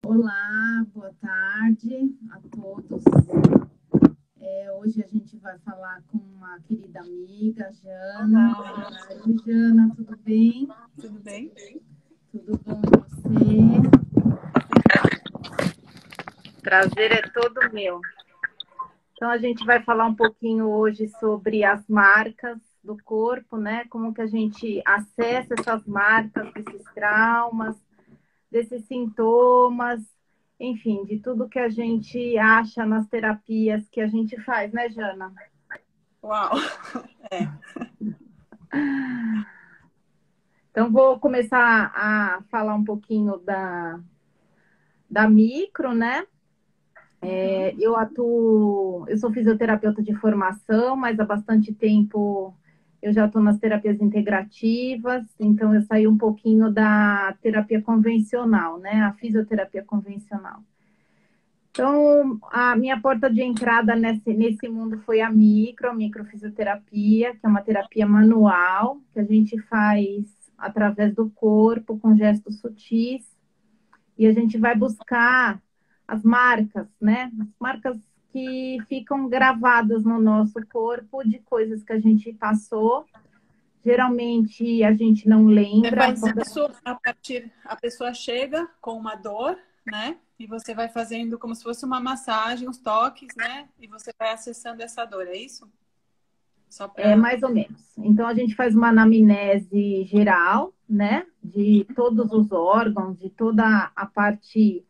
Olá, boa tarde a todos. Hoje a gente vai falar com uma querida amiga, Jana. Olá, Boa tarde, Jana, tudo bem? tudo bem? Tudo bom e você? Prazer é todo meu. Então a gente vai falar um pouquinho hoje sobre as marcas do corpo, né? Como que a gente acessa essas marcas, desses traumas, desses sintomas, enfim, de tudo que a gente acha nas terapias que a gente faz, né, Jana? Uau! É. Então, vou começar a falar um pouquinho da micro, né? Uhum. Eu sou fisioterapeuta de formação, mas há bastante tempo eu já estou nas terapias integrativas, então eu saí um pouquinho da terapia convencional, né? A fisioterapia convencional. Então, a minha porta de entrada nesse mundo foi a microfisioterapia, que é uma terapia manual, que a gente faz através do corpo, com gestos sutis, e a gente vai buscar as marcas, né? As marcas que ficam gravadas no nosso corpo de coisas que a gente passou. Geralmente a gente não Você lembra. faz isso a pessoa chega com uma dor, né? E você vai fazendo como se fosse uma massagem, uns toques, né? E você vai acessando essa dor, é isso? Só É, para. mais ou menos. Então, a gente faz uma anamnese geral, né? De todos os órgãos, de toda a parte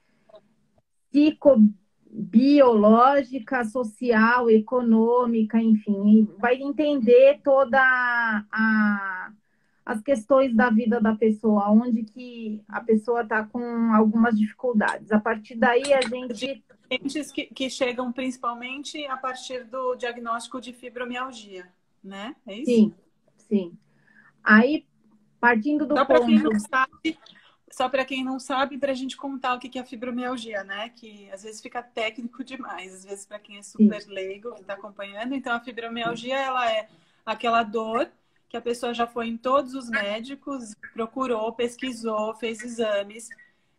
psicobiológica, social, econômica, enfim. E vai entender as questões da vida da pessoa, onde que a pessoa está com algumas dificuldades. A partir daí, a De gente... pacientes que chegam principalmente a partir do diagnóstico de fibromialgia, né? É isso? Sim, sim. Aí, partindo do Só para quem ponto... não sabe, Só para quem não sabe, para a gente contar o que é a fibromialgia, né? Que às vezes fica técnico demais, às vezes para quem é Sim, super leigo que está acompanhando. Então, a fibromialgia ela é aquela dor que a pessoa já foi em todos os médicos, procurou, pesquisou, fez exames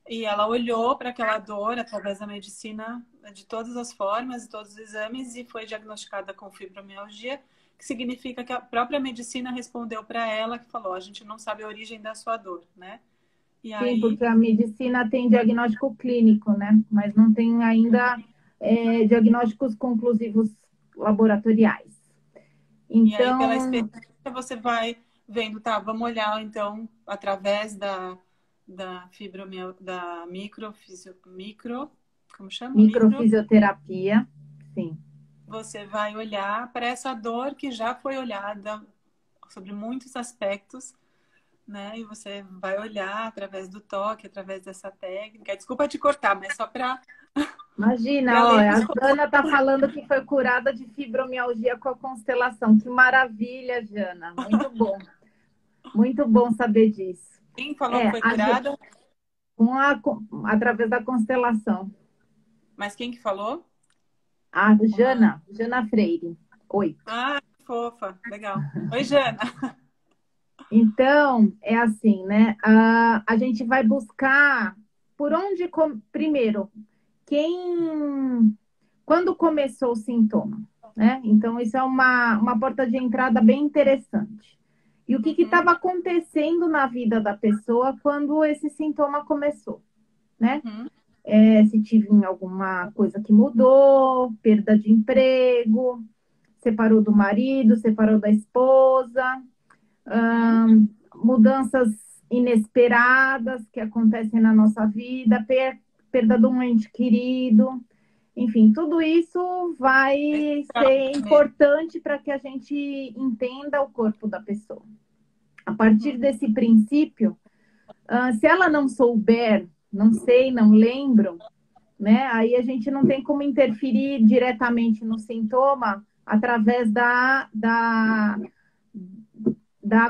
e ela olhou para aquela dor através da medicina de todas as formas e todos os exames e foi diagnosticada com fibromialgia, que significa que a própria medicina respondeu para ela que falou: a gente não sabe a origem da sua dor, né? E sim, aí porque a medicina tem diagnóstico clínico, né? Mas não tem ainda diagnósticos conclusivos laboratoriais. E aí, pela Então, experiência, você vai vendo, tá, vamos olhar, então, através da fibromialgia, da como chama? microfisioterapia, sim. Você vai olhar para essa dor que já foi olhada sobre muitos aspectos, né? E você vai olhar através do toque, através dessa técnica. Desculpa te cortar, mas só para Imagina, ó, leigos. a Jana está falando que foi curada de fibromialgia com a constelação. Que maravilha, Jana. Muito bom saber disso. Quem falou que É, foi curada? através da constelação. Mas quem que falou? A Uma... Jana Freire. Oi. Ah, que fofa, legal. Oi, Jana. Então, é assim, né? A gente vai buscar por onde, primeiro, quem, quando começou o sintoma, né? Então, isso é uma porta de entrada bem interessante. E o que Uhum, estava acontecendo na vida da pessoa quando esse sintoma começou, né? uhum, Se tive alguma coisa que mudou, perda de emprego, separou do marido, separou da esposa, uhum. mudanças inesperadas que acontecem na nossa vida, perda de um ente querido, enfim, tudo isso Esse vai trauma ser mesmo. importante para que a gente entenda o corpo da pessoa. A partir Uhum. desse princípio, se ela não souber, não sei, não lembro, né? Aí a gente não tem como interferir diretamente no sintoma através da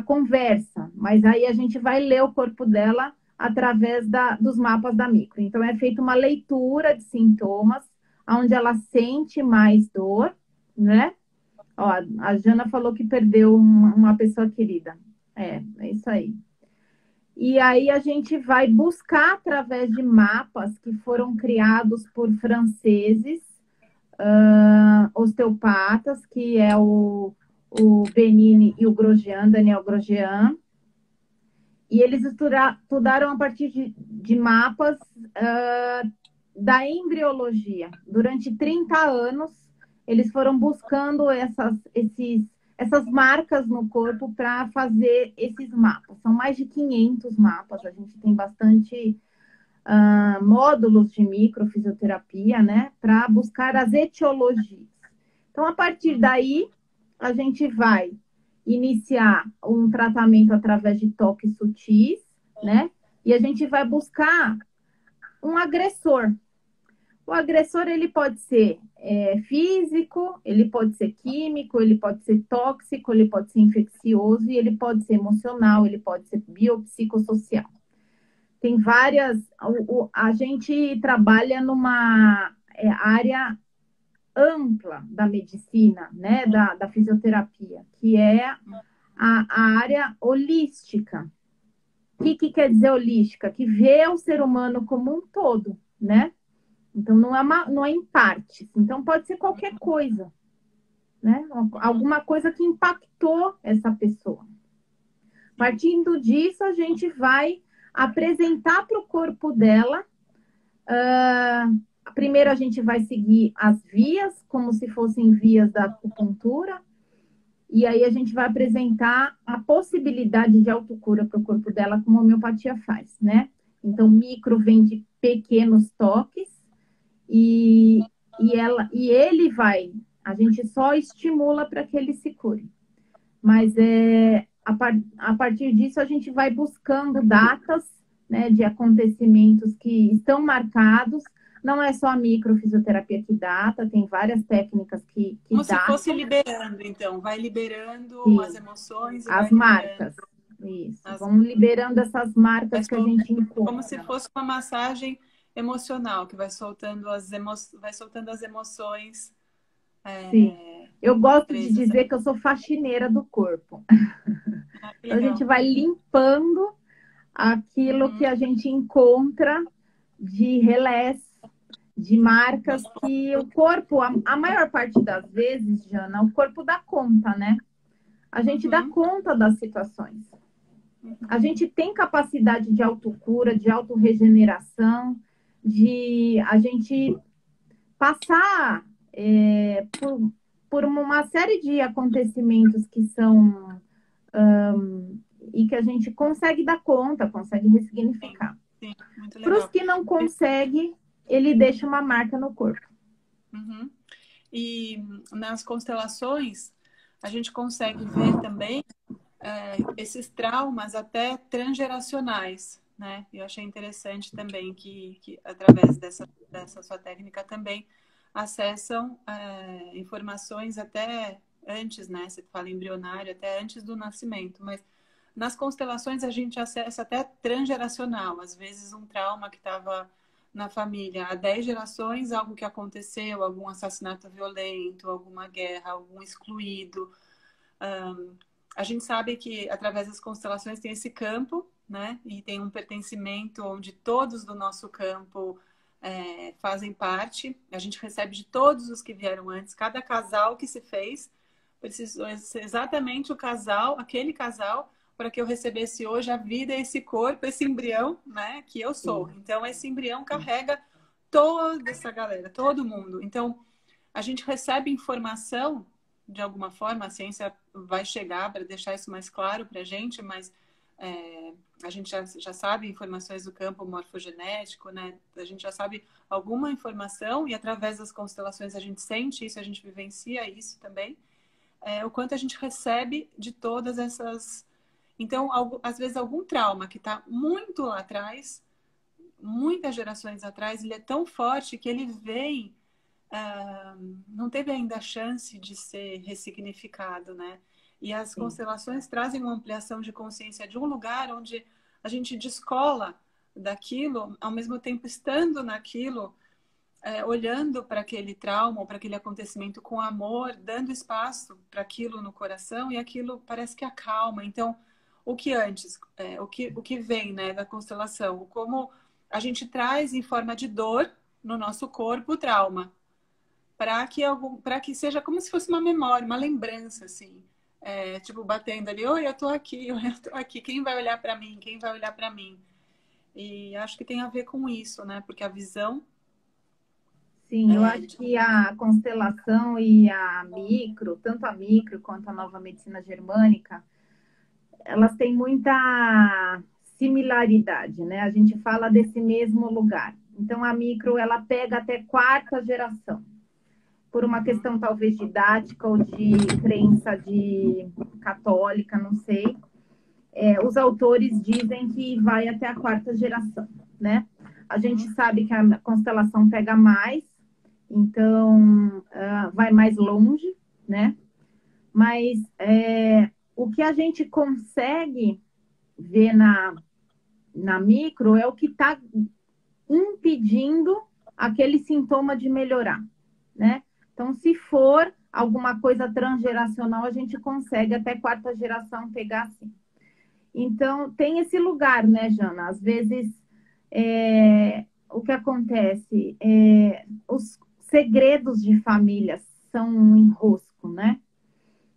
conversa, mas aí a gente vai ler o corpo dela através dos mapas da micro. Então, é feita uma leitura de sintomas, onde ela sente mais dor, né? Ó, a Jana falou que perdeu uma pessoa querida. É isso aí. E aí a gente vai buscar através de mapas que foram criados por franceses, osteopatas, que é o Benini e o Grosjean, Daniel Grosjean. E eles estudaram a partir de mapas da embriologia. Durante 30 anos, eles foram buscando essas marcas no corpo para fazer esses mapas. São mais de 500 mapas. A gente tem bastante módulos de microfisioterapia, né, para buscar as etiologias. Então, a partir daí, a gente vai iniciar um tratamento através de toques sutis, né? E a gente vai buscar um agressor. O agressor, ele pode ser físico, ele pode ser químico, ele pode ser tóxico, ele pode ser infeccioso e ele pode ser emocional, ele pode ser biopsicossocial. Tem várias... A gente trabalha numa área ampla da medicina, né, da fisioterapia, que é a área holística. O que quer dizer holística? Que vê o ser humano como um todo, né? Então, não é em partes. Então, pode ser qualquer coisa, né? Alguma coisa que impactou essa pessoa. Partindo disso, a gente vai apresentar para o corpo dela. Primeiro, a gente vai seguir as vias, como se fossem vias da acupuntura. E aí, a gente vai apresentar a possibilidade de autocura para o corpo dela, como a homeopatia faz, né? Então, micro vem de pequenos toques. E ele vai, a gente só estimula para que ele se cure. Mas a partir disso a gente vai buscando datas, né, de acontecimentos que estão marcados. Não é só a microfisioterapia que data, tem várias técnicas que Como datam. se fosse liberando, então. Vai liberando Sim, as emoções e as vai liberando. marcas. Isso, vamos liberando essas marcas que a gente encontra. Como se fosse uma massagem emocional, que vai soltando vai soltando as emoções. Sim. Eu gosto de presas. dizer que eu sou faxineira do corpo. Então, a gente Legal. vai limpando aquilo que a gente encontra de relés, de marcas que o corpo, a maior parte das vezes, Jana, o corpo dá conta, né? A gente dá conta das situações. A gente tem capacidade de autocura, de autorregeneração, de a gente passar por uma série de acontecimentos que são e que a gente consegue dar conta, consegue ressignificar. Sim, muito Para os legal. que não conseguem, ele deixa uma marca no corpo. Uhum. E nas constelações, a gente consegue ver também esses traumas até transgeracionais, né? Eu achei interessante também que através dessa sua técnica também acessam informações até antes, né? Você fala embrionário, até antes do nascimento, mas nas constelações a gente acessa até transgeracional, às vezes um trauma que estava na família há 10 gerações, algo que aconteceu, algum assassinato violento, alguma guerra, algum excluído. A gente sabe que através das constelações tem esse campo, né? E tem um pertencimento onde todos do nosso campo fazem parte. A gente recebe de todos os que vieram antes. Cada casal que se fez precisou ser exatamente o casal, aquele casal, para que eu recebesse hoje a vida, esse corpo, esse embrião, né? Que eu sou. Então, esse embrião carrega toda essa galera, todo mundo. Então, a gente recebe informação de alguma forma, a ciência vai chegar para deixar isso mais claro para a gente, mas a gente já sabe informações do campo morfogenético, né? A gente já sabe alguma informação e através das constelações a gente sente isso, a gente vivencia isso também. O quanto a gente recebe de todas essas... Então, às vezes, algum trauma que está muito lá atrás, muitas gerações atrás, ele é tão forte que ele vem... não teve ainda a chance de ser ressignificado, né? E as constelações trazem uma ampliação de consciência de um lugar onde a gente descola daquilo, ao mesmo tempo estando naquilo, olhando para aquele trauma ou para aquele acontecimento com amor, dando espaço para aquilo no coração e aquilo parece que acalma. Então, o que antes, o que vem, né, da constelação, como a gente traz em forma de dor no nosso corpo o trauma, para que seja como se fosse uma memória, uma lembrança, assim. Tipo, batendo ali, oi, eu tô aqui, oi, eu tô aqui, quem vai olhar para mim? Quem vai olhar para mim? E acho que tem a ver com isso, né? Porque a visão Sim, eu acho que a constelação e a micro, tanto a micro quanto a nova medicina germânica, elas têm muita similaridade, né? A gente fala desse mesmo lugar. Então, a micro, ela pega até quarta geração, por uma questão talvez didática ou de crença de católica, não sei. Os autores dizem que vai até a quarta geração, né? A gente sabe que a constelação pega mais, então vai mais longe, né? Mas o que a gente consegue ver na micro é o que está impedindo aquele sintoma de melhorar, né? Então, se for alguma coisa transgeracional, a gente consegue até quarta geração pegar assim. Então, tem esse lugar, né, Jana? Às vezes, o que acontece? Os segredos de família são um enrosco, né?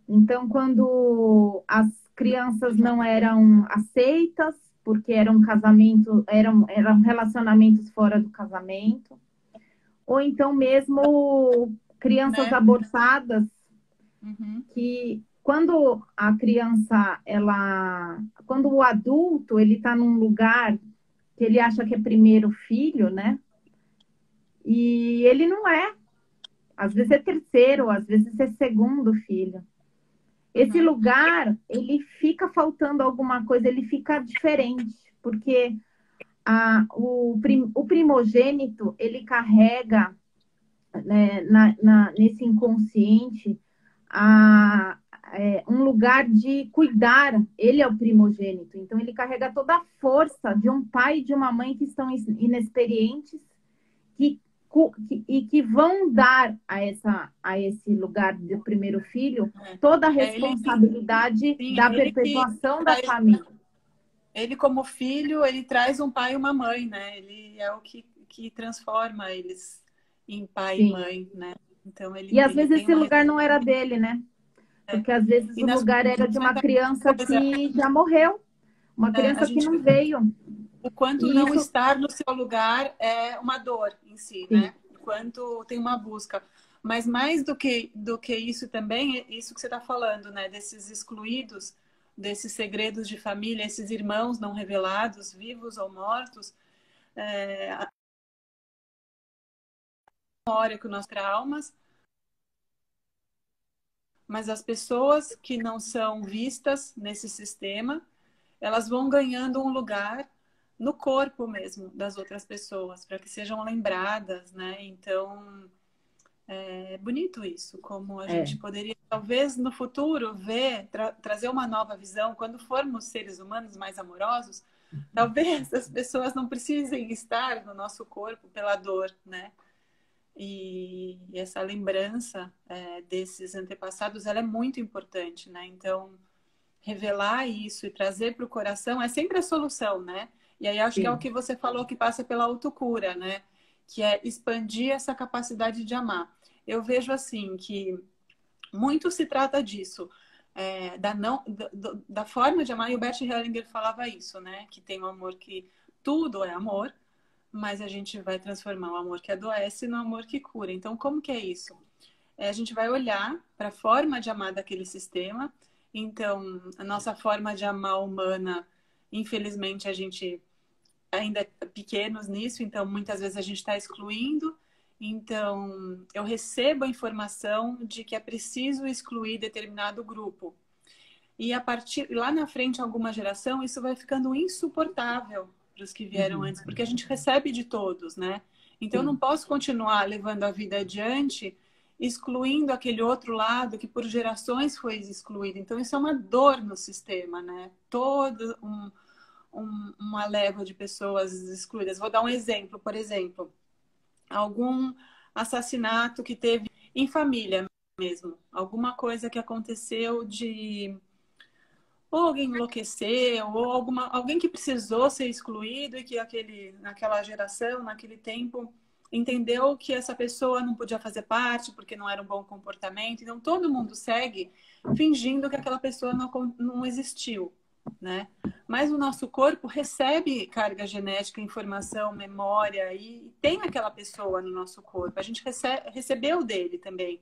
Então, quando as crianças não eram aceitas, porque eram casamento, eram relacionamentos fora do casamento, ou então mesmo crianças né? abortadas, Uhum. que quando a criança, quando o adulto, ele está num lugar que ele acha que é primeiro filho, né? E ele não é. Às vezes é terceiro, às vezes é segundo filho. Esse Uhum. lugar, ele fica faltando alguma coisa, ele fica diferente, porque o primogênito, ele carrega, né, nesse inconsciente um lugar de cuidar, ele é o primogênito, então ele carrega toda a força de um pai e de uma mãe que estão inexperientes que, e que vão dar a esse lugar do primeiro filho toda a Ele, responsabilidade sim, da ele que perpetuação da traz, família. ele como filho, ele traz um pai e uma mãe, né? Ele é o que transforma eles em pai e Sim. mãe, né? Então E às ele vezes tem esse uma lugar não era dele, né? Porque às vezes e o nas lugar era de uma criança coisa, que já morreu, uma a criança que gente não veio. o quanto E não isso, estar no seu lugar é uma dor em si, sim, né? O quanto tem uma busca. Mas mais do que isso também, é isso que você está falando, né? Desses excluídos, desses segredos de família, esses irmãos não revelados, vivos ou mortos, a memória com nós traumas, mas as pessoas que não são vistas nesse sistema, elas vão ganhando um lugar no corpo mesmo das outras pessoas, para que sejam lembradas, né? Então, é bonito isso, como a é, gente poderia, talvez no futuro, ver, trazer uma nova visão, quando formos seres humanos mais amorosos, talvez as pessoas não precisem estar no nosso corpo pela dor, né? E essa lembrança desses antepassados, ela é muito importante, né? Então, revelar isso e trazer para o coração é sempre a solução, né? E aí acho que é o sim, que você falou que passa pela autocura, né? Que é expandir essa capacidade de amar. Eu vejo assim que muito se trata disso, da forma de amar, e o Bert Hellinger falava isso, né? Que tem um amor que tudo é amor, mas a gente vai transformar o amor que adoece no amor que cura. Então, como que é isso? A gente vai olhar para a forma de amar daquele sistema. Então, a nossa forma de amar humana, infelizmente, a gente ainda é pequenos nisso, então muitas vezes a gente está excluindo. Então, eu recebo a informação de que é preciso excluir determinado grupo. E a partir lá na frente, alguma geração, isso vai ficando insuportável para os que vieram antes, porque a gente recebe de todos, né? Então, eu não sim, posso continuar levando a vida adiante excluindo aquele outro lado que por gerações foi excluído. Então, isso é uma dor no sistema, né? Uma leva de pessoas excluídas. Vou dar um exemplo, por exemplo, algum assassinato que teve em família mesmo, alguma coisa que aconteceu de ou alguém enlouqueceu, ou alguém que precisou ser excluído e que naquela geração, naquele tempo, entendeu que essa pessoa não podia fazer parte porque não era um bom comportamento. Então, todo mundo segue fingindo que aquela pessoa não existiu, né? Mas o nosso corpo recebe carga genética, informação, memória e tem aquela pessoa no nosso corpo. A gente recebeu dele também.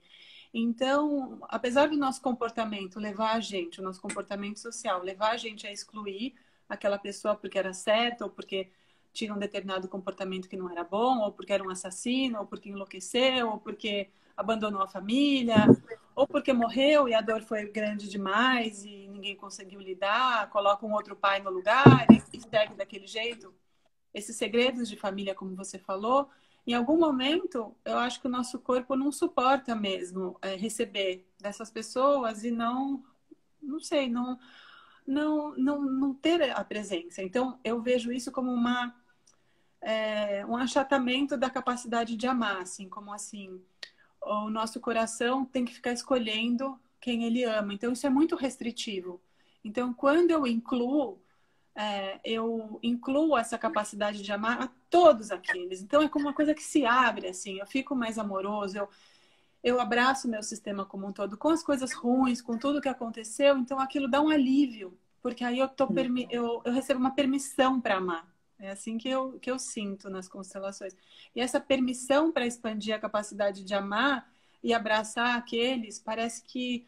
Então, apesar do nosso comportamento levar a gente, o nosso comportamento social, levar a gente a excluir aquela pessoa porque era certa, ou porque tinha um determinado comportamento que não era bom, ou porque era um assassino, ou porque enlouqueceu, ou porque abandonou a família, ou porque morreu e a dor foi grande demais e ninguém conseguiu lidar, coloca um outro pai no lugar e segue daquele jeito. Esses segredos de família, como você falou, em algum momento, eu acho que o nosso corpo não suporta mesmo receber dessas pessoas e não sei, não ter a presença. Então, eu vejo isso como um achatamento da capacidade de amar, assim, como assim, o nosso coração tem que ficar escolhendo quem ele ama. Então, isso é muito restritivo. Então, quando eu incluo essa capacidade de amar a todos aqueles. Então, é como uma coisa que se abre, assim. Eu fico mais amoroso, eu abraço o meu sistema como um todo, com as coisas ruins, com tudo que aconteceu. Então, aquilo dá um alívio, porque aí eu recebo uma permissão para amar. É assim que eu sinto nas constelações. E essa permissão para expandir a capacidade de amar e abraçar aqueles, parece que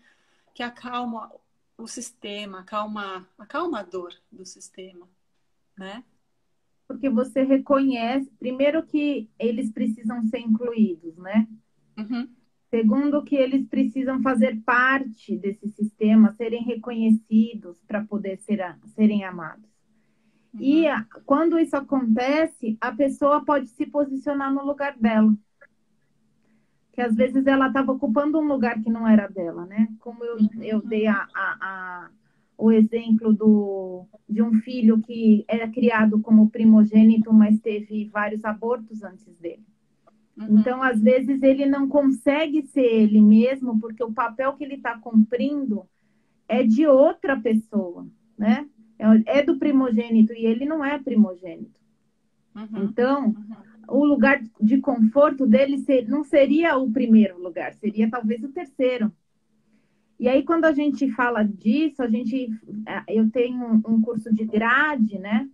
acalma o sistema, acalma a dor do sistema, né? Porque você reconhece, primeiro, que eles precisam ser incluídos, né? Uhum, Segundo, que eles precisam fazer parte desse sistema, serem reconhecidos para poder serem amados. E uhum, quando isso acontece, a pessoa pode se posicionar no lugar dela. Que às vezes ela estava ocupando um lugar que não era dela, né? Como eu dei o exemplo de um filho que era criado como primogênito, mas teve vários abortos antes dele. uhum, Então, às vezes, ele não consegue ser ele mesmo, porque o papel que ele está cumprindo é de outra pessoa, né? É do primogênito e ele não é primogênito. uhum, Então, o lugar de conforto dele não seria o primeiro lugar, seria talvez o terceiro. E aí, quando a gente fala disso, eu tenho um curso de grade, né?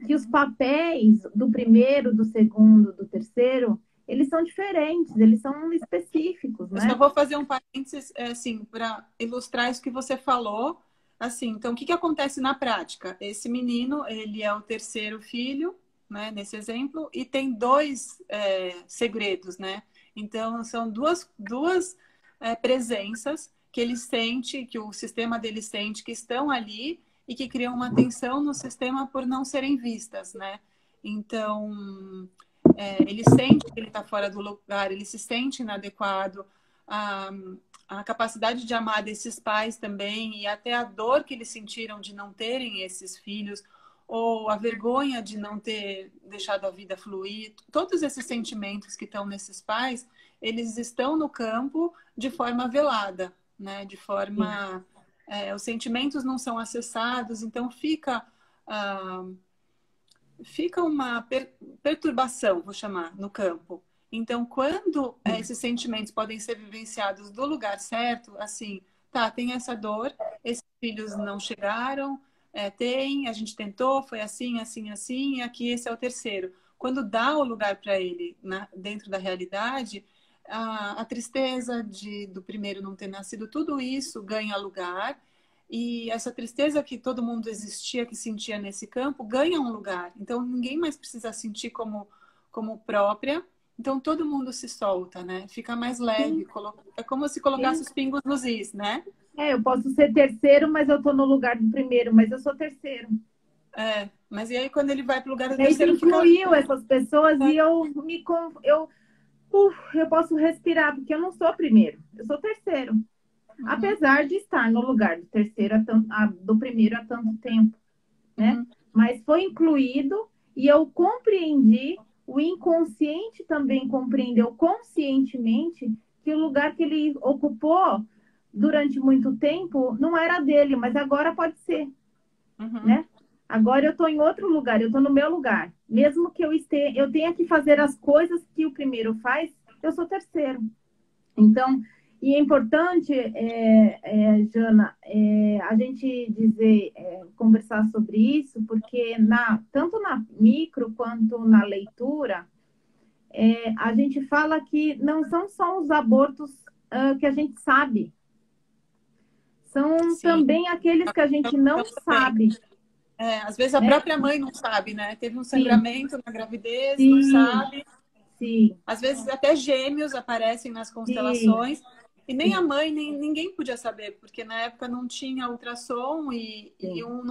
Que os papéis do primeiro, do segundo, do terceiro, eles são diferentes, eles são específicos, Eu só né? vou fazer um parênteses, assim, para ilustrar isso que você falou. Assim, então, o que acontece na prática? Esse menino, ele é o terceiro filho, né, nesse exemplo, e tem dois segredos, né? Então, são duas presenças que ele sente, que o sistema dele sente, que estão ali e que criam uma tensão no sistema por não serem vistas, né? Então, ele sente que ele está fora do lugar, ele se sente inadequado, a, a capacidade de amar desses pais também e até a dor que eles sentiram de não terem esses filhos ou a vergonha de não ter deixado a vida fluir, todos esses sentimentos que estão nesses pais, eles estão no campo de forma velada, né? De Sim. forma os sentimentos não são acessados, então fica uma perturbação, vou chamar, no campo. Então, quando esses sentimentos podem ser vivenciados do lugar certo, assim, tá, tem essa dor, esses filhos não chegaram, a gente tentou, foi assim, assim, assim, e aqui esse é o terceiro. Quando dá o lugar para ele dentro da realidade, a tristeza do primeiro não ter nascido, tudo isso ganha lugar e essa tristeza que todo mundo existia, que sentia nesse campo, ganha um lugar. Então, ninguém mais precisa sentir como própria. Então, todo mundo se solta, né? Fica mais leve. Sim, É como se colocasse sim. os pingos nos is, né? Eu posso ser terceiro, mas eu estou no lugar do primeiro, mas eu sou terceiro. Mas e aí, quando ele vai para o lugar do E aí você terceiro, fica. incluiu essas pessoas e eu posso respirar, porque eu não sou primeiro, eu sou terceiro. Uhum, Apesar de estar no lugar do terceiro do primeiro há tanto tempo, né? uhum, Mas foi incluído e eu compreendi, o inconsciente também compreendeu conscientemente que o lugar que ele ocupou durante muito tempo não era dele, mas agora pode ser, né? Agora eu estou em outro lugar, eu estou no meu lugar. Mesmo que eu tenha que fazer as coisas que o primeiro faz, eu sou terceiro. Então, e é importante, Jana, a gente dizer, conversar sobre isso, porque tanto na micro quanto na leitura, a gente fala que não são só os abortos que a gente sabe, são Sim. também aqueles que a gente não sabe. Às vezes a Né? própria mãe não sabe, né? Teve um Sim, sangramento na gravidez, não sim, sabe. sim, Às vezes até gêmeos aparecem nas sim, constelações. E nem a sim, mãe, nem ninguém podia saber, porque na época não tinha ultrassom e sim. um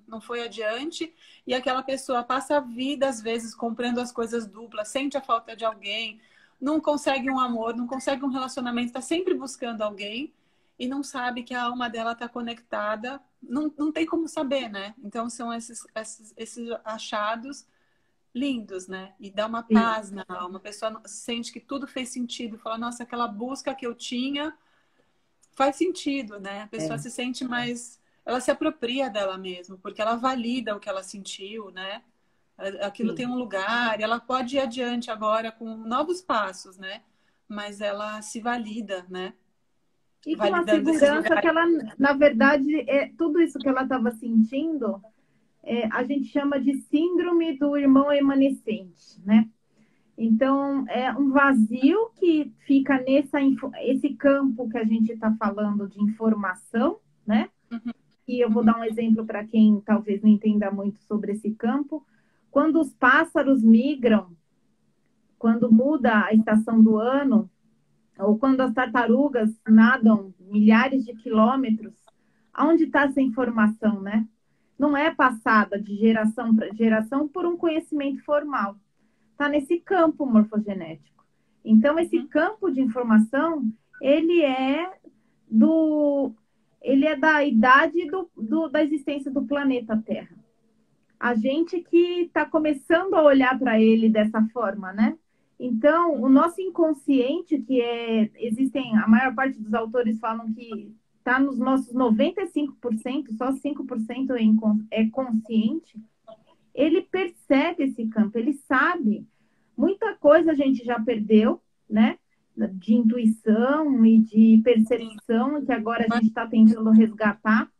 não foi adiante. E aquela pessoa passa a vida, às vezes, comprando as coisas duplas, sente a falta de alguém, não consegue um amor, não consegue um relacionamento, está sempre buscando alguém e não sabe que a alma dela está conectada. Não tem como saber, né? Então, são esses achados lindos, né? E dá uma Sim, paz na alma. A pessoa sente que tudo fez sentido. Fala, nossa, aquela busca que eu tinha faz sentido, né? A pessoa é, se sente mais. Ela se apropria dela mesma, porque ela valida o que ela sentiu, né? Aquilo tem sim. um lugar, e ela pode ir adiante agora com novos passos, né? Mas ela se valida, né? E com a Validando esses segurança que lugares. ela, na verdade, tudo isso que ela estava sentindo, a gente chama de síndrome do irmão remanescente, né? Então, é um vazio que fica esse campo que a gente está falando de informação, né? Uhum, E eu vou uhum, dar um exemplo para quem talvez não entenda muito sobre esse campo. Quando os pássaros migram, quando muda a estação do ano, ou quando as tartarugas nadam milhares de quilômetros, aonde está essa informação, né? Não é passada de geração para geração por um conhecimento formal. Está nesse campo morfogenético. Então, esse uhum. campo de informação, ele é do, ele é da idade da existência do planeta Terra. A gente que está começando a olhar para ele dessa forma, né? Então, o nosso inconsciente, existem, a maior parte dos autores falam que está nos nossos 95%, só 5% é consciente, ele percebe esse campo, ele sabe. Muita coisa a gente já perdeu, né? De intuição e de Sim. percepção, que agora a gente está tentando resgatar,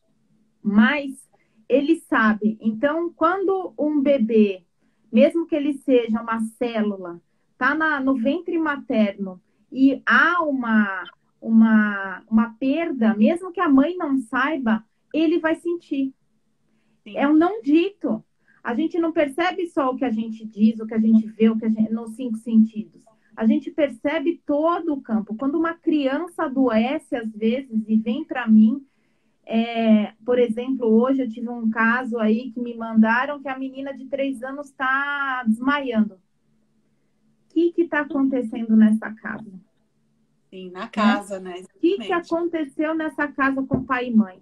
mas ele sabe. Então, quando um bebê, mesmo que ele seja uma célula, está no ventre materno e há uma perda, mesmo que a mãe não saiba, ele vai sentir. É Sim. um não dito. A gente não percebe só o que a gente diz, o que a gente vê, nos cinco sentidos. A gente percebe todo o campo. Quando uma criança adoece, às vezes, e vem para mim, por exemplo, hoje eu tive um caso aí que me mandaram que a menina de 3 anos está desmaiando. O que está acontecendo nessa casa? Sim, na Né? casa, né? O que Exatamente. aconteceu nessa casa com pai e mãe?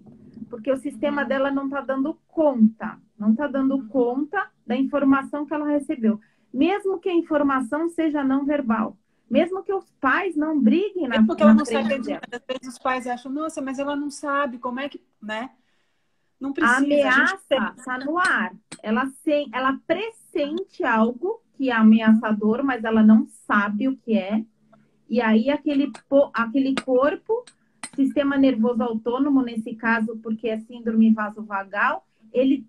Porque o sistema Uhum, dela não está dando conta, não está dando uhum. conta da informação que ela recebeu. Mesmo que a informação seja não verbal, mesmo que os pais não briguem Mesmo que ela na não saiba frente de dela. nada, às vezes os pais acham, nossa, mas ela não sabe como é que, né? Não A precisa, a gente tem. ameaça está no ar. Ela pressente algo que é ameaçador, mas ela não sabe o que é. E aí aquele corpo, sistema nervoso autônomo, nesse caso, porque é síndrome vasovagal, ele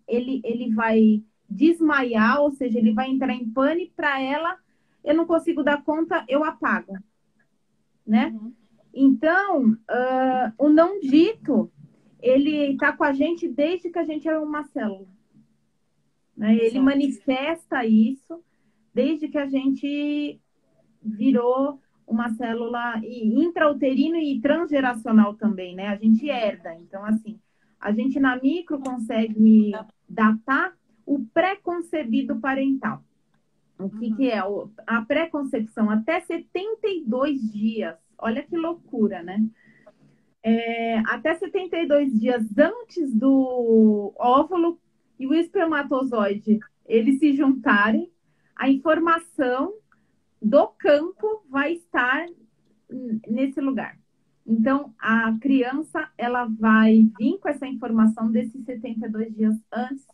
vai desmaiar, ou seja, ele vai entrar em pane para ela, eu não consigo dar conta, eu apago, né? Uhum. Então, o não dito, ele está com a gente desde que a gente é uma célula, né? Ele Exato. manifesta isso desde que a gente virou uma célula intrauterino e transgeracional também, né? A gente herda. Então, assim, a gente na micro consegue datar o pré-concebido parental. O que Uhum. é? A pré-concepção até 72 dias. Olha que loucura, né? Até 72 dias antes do óvulo e o espermatozoide eles se juntarem, a informação do campo vai estar nesse lugar. Então, a criança, ela vai vir com essa informação desses 72 dias antes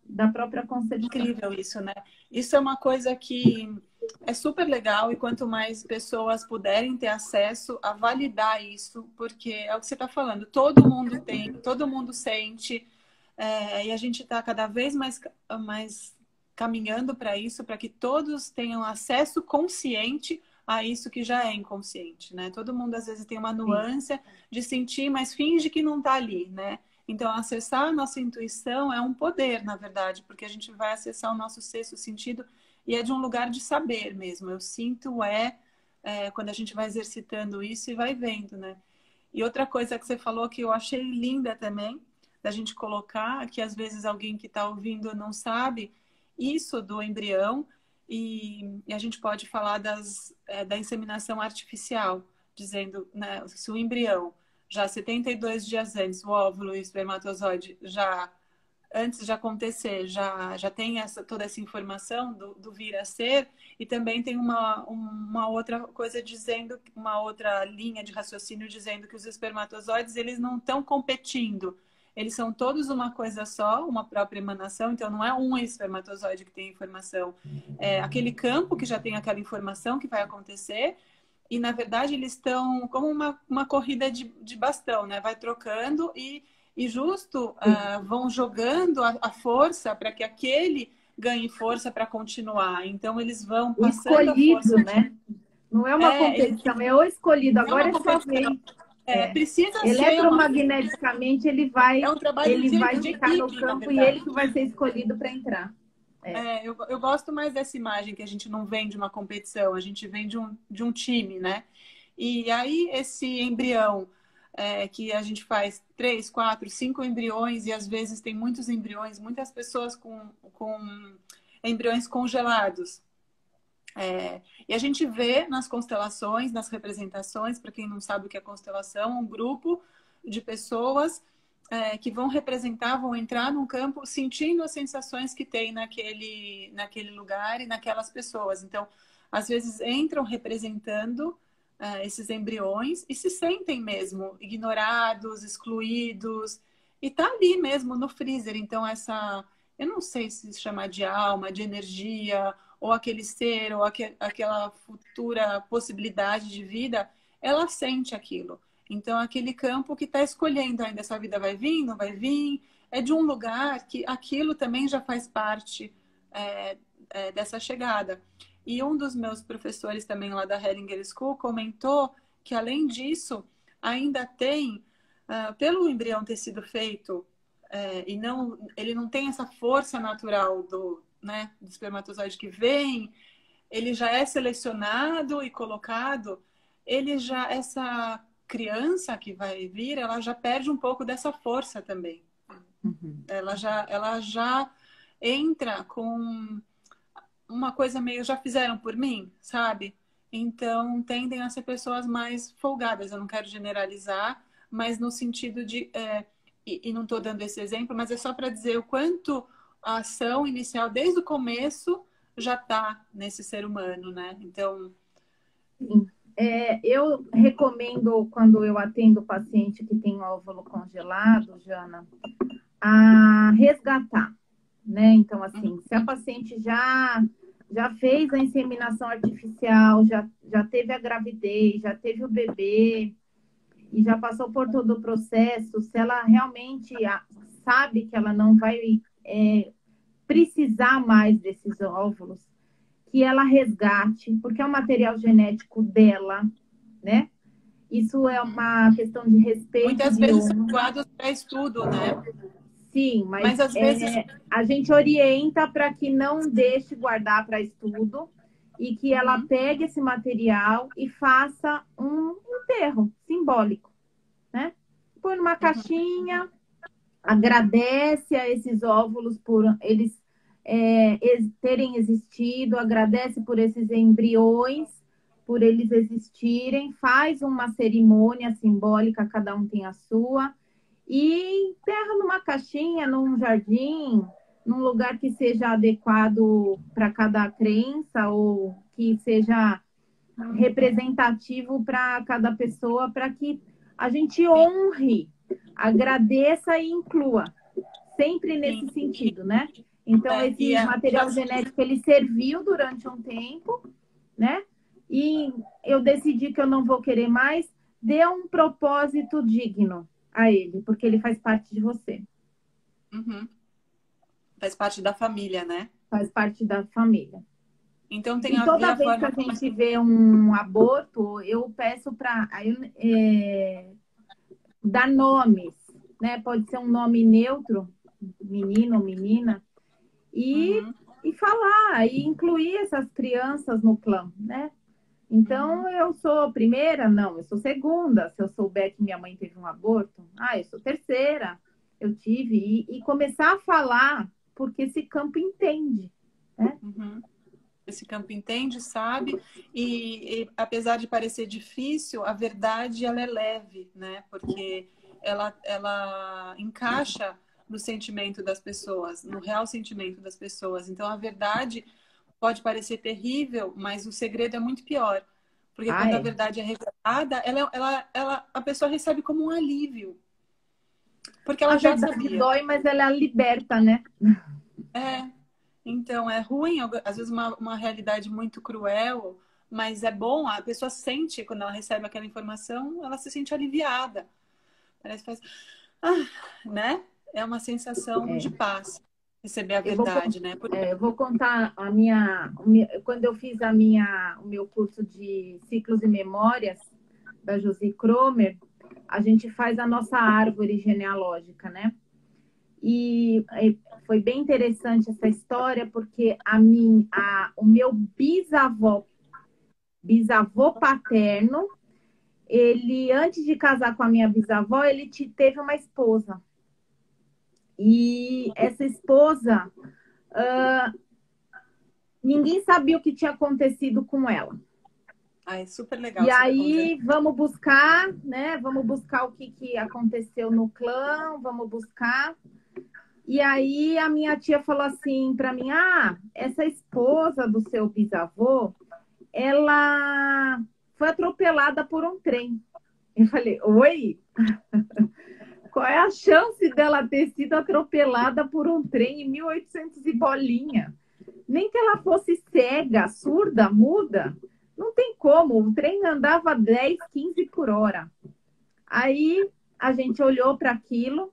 da própria concepção. Incrível isso, né? Isso é uma coisa que é super legal e quanto mais pessoas puderem ter acesso a validar isso, porque é o que você está falando, todo mundo tem, todo mundo sente, e a gente está cada vez mais caminhando para isso, para que todos tenham acesso consciente a isso que já é inconsciente, né? Todo mundo às vezes tem uma nuance de sentir, mas finge que não está ali, né? Então, acessar a nossa intuição é um poder, na verdade, porque a gente vai acessar o nosso sexto sentido e é de um lugar de saber mesmo. Eu sinto quando a gente vai exercitando isso e vai vendo, né? E outra coisa que você falou que eu achei linda também, da gente colocar, que às vezes alguém que está ouvindo não sabe, isso do embrião, e a gente pode falar da inseminação artificial, dizendo, né, se o embrião já 72 dias antes, o óvulo e o espermatozoide já antes de acontecer, já tem toda essa informação do vir a ser, e também tem uma outra coisa dizendo, uma outra linha de raciocínio dizendo que os espermatozoides, eles não estão competindo, eles são todos uma coisa só, uma própria emanação, então não é um espermatozoide que tem informação, é aquele campo que já tem aquela informação que vai acontecer, e na verdade eles estão como uma corrida de bastão, né? Vai trocando e justo vão jogando a força para que aquele ganhe força para continuar. Então eles vão O passando a escolhido, força. né? Não é uma competição, é o escolhido. Não é Agora uma é sua competição. vez. Precisa ser Eletromagneticamente, é um trabalho ele vai de ficar no equipe, na campo e ele verdade. que vai ser escolhido para entrar. Eu gosto mais dessa imagem que a gente não vem de uma competição, a gente vem de um time, né? E aí esse embrião que a gente faz 3, 4, 5 embriões e às vezes tem muitos embriões, muitas pessoas com embriões congelados. E a gente vê nas constelações, nas representações, para quem não sabe o que é constelação, um grupo de pessoas que vão representar, vão entrar num campo sentindo as sensações que tem naquele lugar e naquelas pessoas. Então, às vezes entram representando esses embriões e se sentem mesmo ignorados, excluídos, e tá ali mesmo no freezer. Então, eu não sei se chamar de alma, de energia, ou aquele ser, ou aquela futura possibilidade de vida, ela sente aquilo. Então, aquele campo que está escolhendo ainda, essa vida vai vir, não vai vir, é de um lugar que aquilo também já faz parte dessa chegada. E um dos meus professores também lá da Hellinger School comentou que, além disso, ainda tem, pelo embrião ter sido feito, ele não tem essa força natural do espermatozoide que vem, ele já é selecionado e colocado, essa criança que vai vir, ela já perde um pouco dessa força também. Uhum. Ela já entra com uma coisa meio, já fizeram por mim, sabe? Então, tendem a ser pessoas mais folgadas. Eu não quero generalizar, mas no sentido de... e não estou dando esse exemplo, mas é só para dizer o quanto a ação inicial, desde o começo, já está nesse ser humano, né? Então... Sim. Eu recomendo, quando eu atendo paciente que tem óvulo congelado, Jana, a resgatar, né? Então, assim, se a paciente já fez a inseminação artificial, já teve a gravidez, já teve o bebê e já passou por todo o processo, se ela realmente sabe que ela não vai precisar mais desses óvulos, que ela resgate, porque é o material genético dela, né? Isso é uma questão de respeito. Muitas vezes são doados para estudo, né? Sim, mas às vezes a gente orienta para que não deixe guardar para estudo e que ela pegue esse material e faça um enterro simbólico, né? Põe numa caixinha, agradece a esses óvulos por eles terem existido, agradece por esses embriões, por eles existirem, faz uma cerimônia simbólica, cada um tem a sua, e enterra numa caixinha, num jardim, num lugar que seja adequado para cada crença ou que seja representativo para cada pessoa, para que a gente honre, agradeça e inclua, sempre nesse Sim. sentido, né? Então, esse material genético, ele serviu durante um tempo, né? E eu decidi que eu não vou querer mais, dê um propósito digno a ele, porque ele faz parte de você. Uhum. Faz parte da família, né? Faz parte da família. Então tem E a ver toda a vez que forma a como... gente vê um aborto, eu peço para dar nomes, né? Pode ser um nome neutro, menino ou menina, e, Uhum, e falar, e incluir essas crianças no clã, né? uhum. Então, eu sou primeira? Não, eu sou segunda. Se eu souber que minha mãe teve um aborto, eu sou terceira. Eu tive. E começar a falar, porque esse campo entende, né? Uhum. Esse campo entende, sabe? E apesar de parecer difícil, a verdade ela é leve, né? Porque ela encaixa no sentimento das pessoas, no real sentimento das pessoas. Então a verdade pode parecer terrível, mas o segredo é muito pior. Porque Ah, quando a é. verdade é revelada, a pessoa recebe como um alívio. Porque A ela já verdade sabia. dói, mas ela liberta, né? É, então é ruim, às vezes uma realidade muito cruel, mas é bom, a pessoa sente, quando ela recebe aquela informação, ela se sente aliviada. Parece que faz, né? É uma sensação de É. paz, receber a Eu vou, verdade, né? eu vou contar quando eu fiz o meu curso de ciclos e memórias da Josi Cromer, a gente faz a nossa árvore genealógica, né? E foi bem interessante essa história, porque o meu bisavô paterno, ele, antes de casar com a minha bisavó, ele teve uma esposa. E essa esposa, ninguém sabia o que tinha acontecido com ela. Ah, é super legal E você estar contando. aí, vamos buscar, né? Vamos buscar o que aconteceu no clã, vamos buscar. E aí a minha tia falou assim para mim: essa esposa do seu bisavô, ela foi atropelada por um trem. Eu falei: oi? Qual é a chance dela ter sido atropelada por um trem em 1800 e bolinha? Nem que ela fosse cega, surda, muda. Não tem como. O trem andava 10, 15 por hora. Aí a gente olhou para aquilo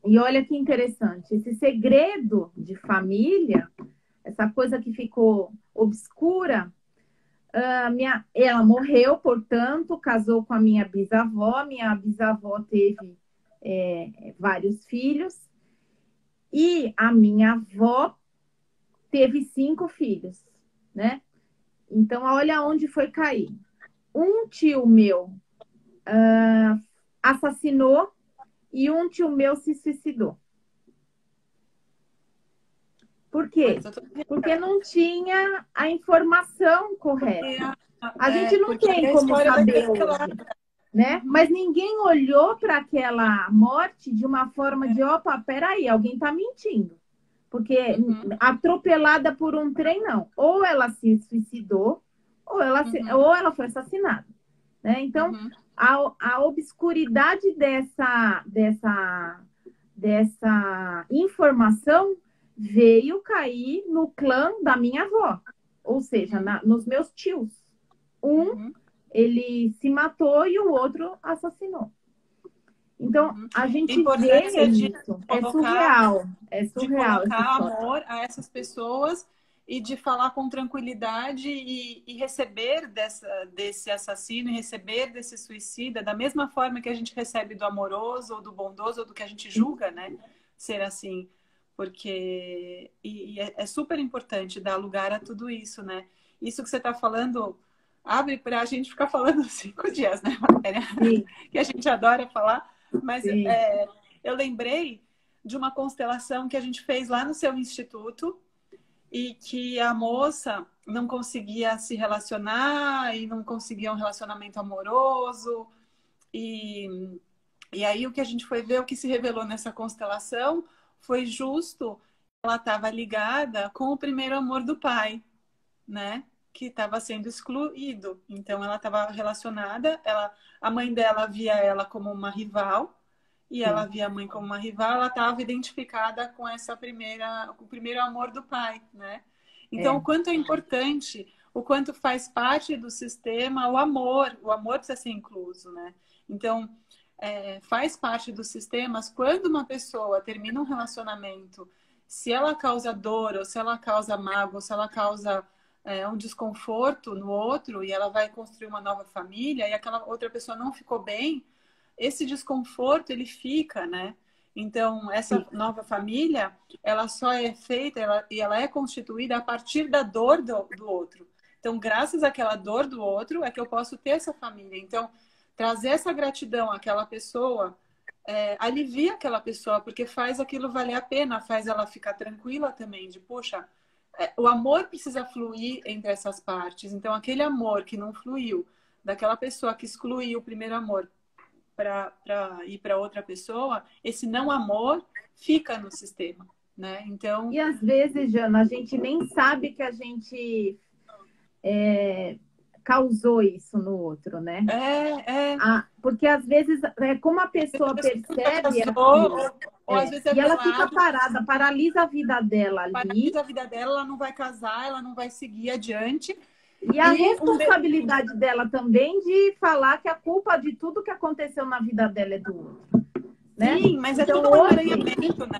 e olha que interessante. Esse segredo de família, essa coisa que ficou obscura, ela morreu, portanto, casou com a minha bisavó. Minha bisavó teve vários filhos. E a minha avó teve 5 filhos, né? Então, olha onde foi cair. Um tio meu assassinou e um tio meu se suicidou. Por Ah, quê? então, Porque não tinha a informação correta. A gente não porque tem é a como história saber daquela. hoje, né? Uhum, Mas ninguém olhou para aquela morte de uma forma de, opa, peraí, alguém está mentindo. Porque uhum, atropelada por um trem, não. Ou ela se suicidou, uhum, ou ela foi assassinada. Né? Então, uhum, a obscuridade dessa informação veio cair no clã da minha avó, ou seja, uhum, nos meus tios. Um, uhum, ele se matou e o outro assassinou. Então, uhum. a gente vê Importância isso. colocar, É de surreal essa colocar história. amor a essas pessoas e de falar com tranquilidade e receber desse assassino e receber desse suicida da mesma forma que a gente recebe do amoroso ou do bondoso ou do que a gente julga, né? Ser assim. Porque é super importante dar lugar a tudo isso, né? Isso que você está falando abre para a gente ficar falando 5 dias, né, Valéria? Sim, Que a gente adora falar, mas sim. eu lembrei de uma constelação que a gente fez lá no seu instituto e que a moça não conseguia se relacionar e não conseguia um relacionamento amoroso. E, e aí o que a gente foi ver, o que se revelou nessa constelação foi justo ela estava ligada com o primeiro amor do pai, né? que estava sendo excluído. Então, ela estava relacionada, a mãe dela via ela como uma rival, e ela Sim. via a mãe como uma rival, ela estava identificada com com o primeiro amor do pai, né? Então, É. o quanto é importante, o quanto faz parte do sistema o amor precisa ser incluso, né? Então, faz parte dos sistemas, quando uma pessoa termina um relacionamento, se ela causa dor, ou se ela causa mágoa, ou se ela causa um desconforto no outro, e ela vai construir uma nova família, e aquela outra pessoa não ficou bem, esse desconforto, ele fica, né? Então, essa nova família, ela só é feita, e ela é constituída a partir da dor do outro. Então, graças àquela dor do outro, é que eu posso ter essa família. Então, trazer essa gratidão àquela pessoa, alivia aquela pessoa, porque faz aquilo valer a pena, faz ela ficar tranquila também, de, poxa, o amor precisa fluir entre essas partes. Então, aquele amor que não fluiu, daquela pessoa que excluiu o primeiro amor para ir para outra pessoa, esse não amor fica no sistema, né? Então, E às vezes, Jana, a gente nem sabe que a gente causou isso no outro, né? é, Porque às vezes, como a a pessoa pessoa nunca percebe casou, aquilo, ou às vezes é e ela fica velado, parada, paralisa a vida dela ali, paralisa a vida dela, ela não vai casar, ela não vai seguir adiante. e a E responsabilidade dela também de falar que a culpa de tudo que aconteceu na vida dela é do outro, né? sim, mas é Então tudo um emaranhamento, né?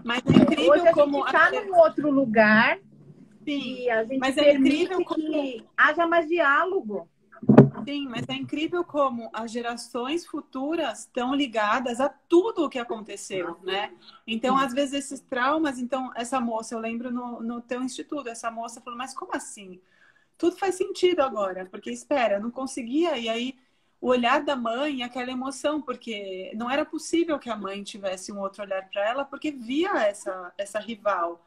Mas é hoje incrível a gente como está num outro lugar sim, e a gente mas é incrível permite como que haja mais diálogo. sim, mas é incrível como as gerações futuras estão ligadas a tudo o que aconteceu, né? Então, às vezes, esses traumas... Então, essa moça, eu lembro no teu instituto, essa moça falou, mas como assim? Tudo faz sentido agora, porque, espera, eu não conseguia. E aí, o olhar da mãe, aquela emoção, porque não era possível que a mãe tivesse um outro olhar para ela, porque via essa rival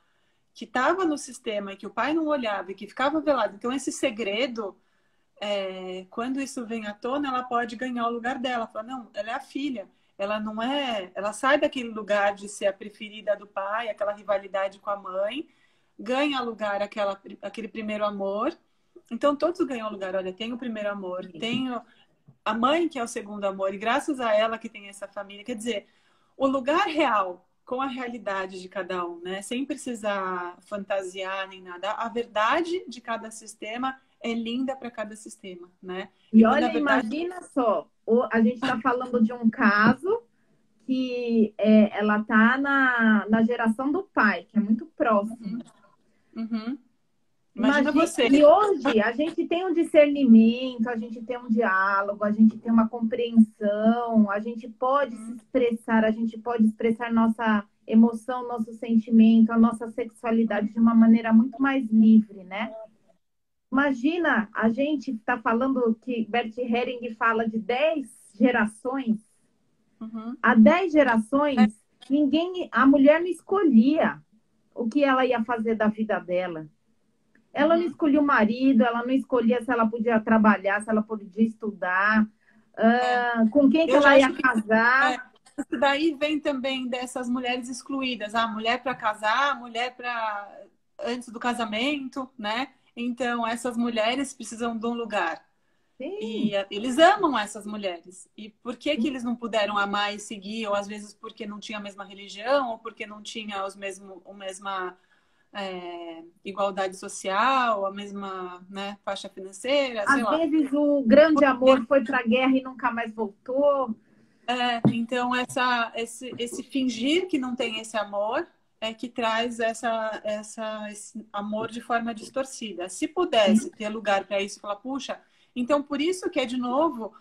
que estava no sistema e que o pai não olhava e que ficava velado. Então, esse segredo quando isso vem à tona, ela pode ganhar o lugar dela. Fala, não, ela é a filha. Ela não é. Ela sai daquele lugar de ser a preferida do pai, aquela rivalidade com a mãe, ganha lugar aquele primeiro amor. Então todos ganham lugar. Olha, tem o primeiro amor, tem a mãe que é o segundo amor, e graças a ela que tem essa família. Quer dizer, o lugar real com a realidade de cada um, né? Sem precisar fantasiar nem nada. A verdade de cada sistema é linda para cada sistema, né? E E quando a olha, verdade imagina só, a gente está falando de um caso que ela está na geração do pai, que é muito próximo. uhum. Imagina Imagina, você. e hoje a gente tem um discernimento, a gente tem um diálogo, a gente tem uma compreensão, a gente pode se expressar, a gente pode expressar nossa emoção, nosso sentimento, a nossa sexualidade de uma maneira muito mais livre, né? Imagina, a gente está falando que Bert Helling fala de 10 gerações. Uhum. Há 10 gerações, a mulher não escolhia o que ela ia fazer da vida dela. Ela não escolhia o marido, ela não escolhia se ela podia trabalhar, se ela podia estudar, com quem que Eu ela já ia acho que casar. isso daí vem também dessas mulheres excluídas. A mulher para casar, a mulher para antes do casamento, né? Então, essas mulheres precisam de um lugar. E Sim, eles amam essas mulheres. E por que que eles não puderam amar e seguir? Ou às vezes porque não tinha a mesma religião, ou porque não tinha a mesma igualdade social, a mesma, né, faixa financeira, sei às lá. vezes o grande amor foi para a guerra e nunca mais voltou. Então, esse fingir que não tem esse amor é que traz esse amor de forma distorcida. Se pudesse ter lugar para isso, falar, puxa, então por isso que é de novo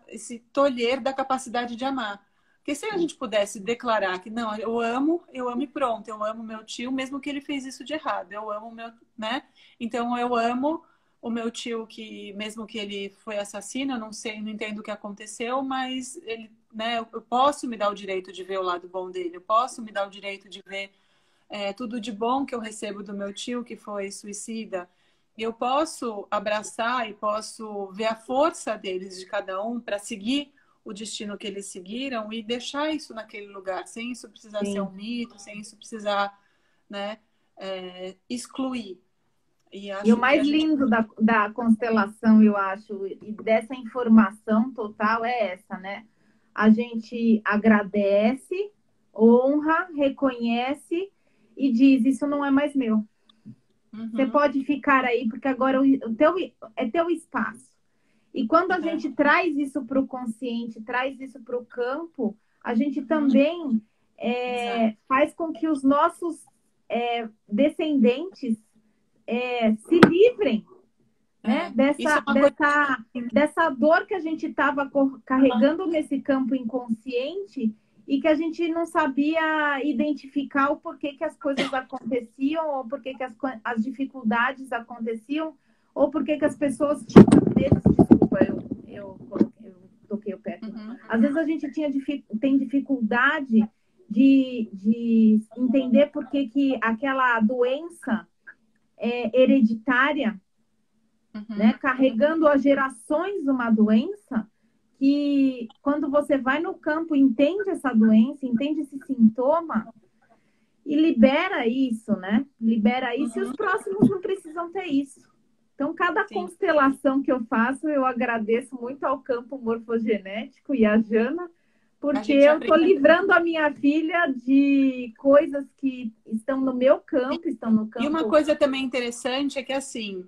esse tolher da capacidade de amar. Porque se a gente pudesse declarar que não, eu amo e pronto, eu amo meu tio, mesmo que ele fez isso de errado, eu amo meu, né? Então eu amo o meu tio que, mesmo que ele foi assassino, eu não sei, não entendo o que aconteceu, mas ele, né, eu posso me dar o direito de ver o lado bom dele, eu posso me dar o direito de ver tudo de bom que eu recebo do meu tio que foi suicida. Eu posso abraçar e posso ver a força deles, de cada um, para seguir o destino que eles seguiram e deixar isso naquele lugar, sem isso precisar ser Sim, um mito, sem isso precisar, né, excluir. E E o acho que mais a gente... lindo da constelação, eu acho, e dessa informação total é essa, né? A gente agradece, honra, reconhece e diz: Isso não é mais meu. Você Uhum, pode ficar aí, porque agora o teu, é teu espaço. E quando a é, gente traz isso para o consciente, traz isso para o campo, a gente uhum, também exato. faz com que os nossos descendentes se livrem, né? É. Isso é uma coisa que... Dessa dor que a gente estava carregando nesse campo inconsciente e que a gente não sabia identificar o porquê que as coisas aconteciam, ou porquê que as dificuldades aconteciam, ou porquê que as pessoas tinham, às vezes, desculpa, eu toquei o pé aqui. Uhum, Às vezes a gente tem dificuldade de entender por que que aquela doença hereditária, né, uhum, carregando as gerações uma doença, que quando você vai no campo, entende essa doença, entende esse sintoma e libera isso, né? Libera isso e os uhum, próximos não precisam ter isso. Então, cada sim. constelação que eu faço, eu agradeço muito ao campo morfogenético e à Jana, A porque gente eu estou aprende. livrando a minha filha de coisas que estão no meu campo, estão no E uma campo. coisa também interessante é que, assim,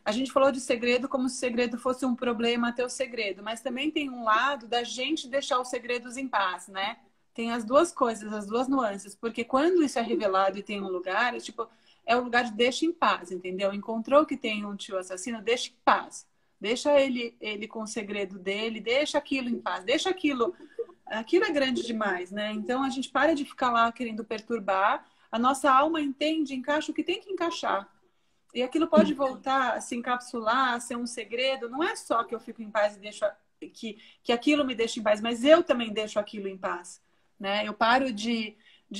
a gente falou de segredo como se o segredo fosse um problema ter o segredo, mas também tem um lado da gente deixar os segredos em paz, né? Tem as duas coisas, as duas nuances, porque quando isso é revelado e tem um lugar, é tipo, é o lugar de deixa em paz, entendeu? Encontrou que tem um tio assassino, deixa em paz. Deixa ele com o segredo dele, deixa aquilo em paz, deixa aquilo é grande demais, né? Então a gente para de ficar lá querendo perturbar. A nossa alma entende, encaixa o que tem que encaixar. E aquilo pode voltar a se encapsular, a ser um segredo. Não é só que eu fico em paz e deixo que aquilo me deixa em paz, mas eu também deixo aquilo em paz, né? Eu paro de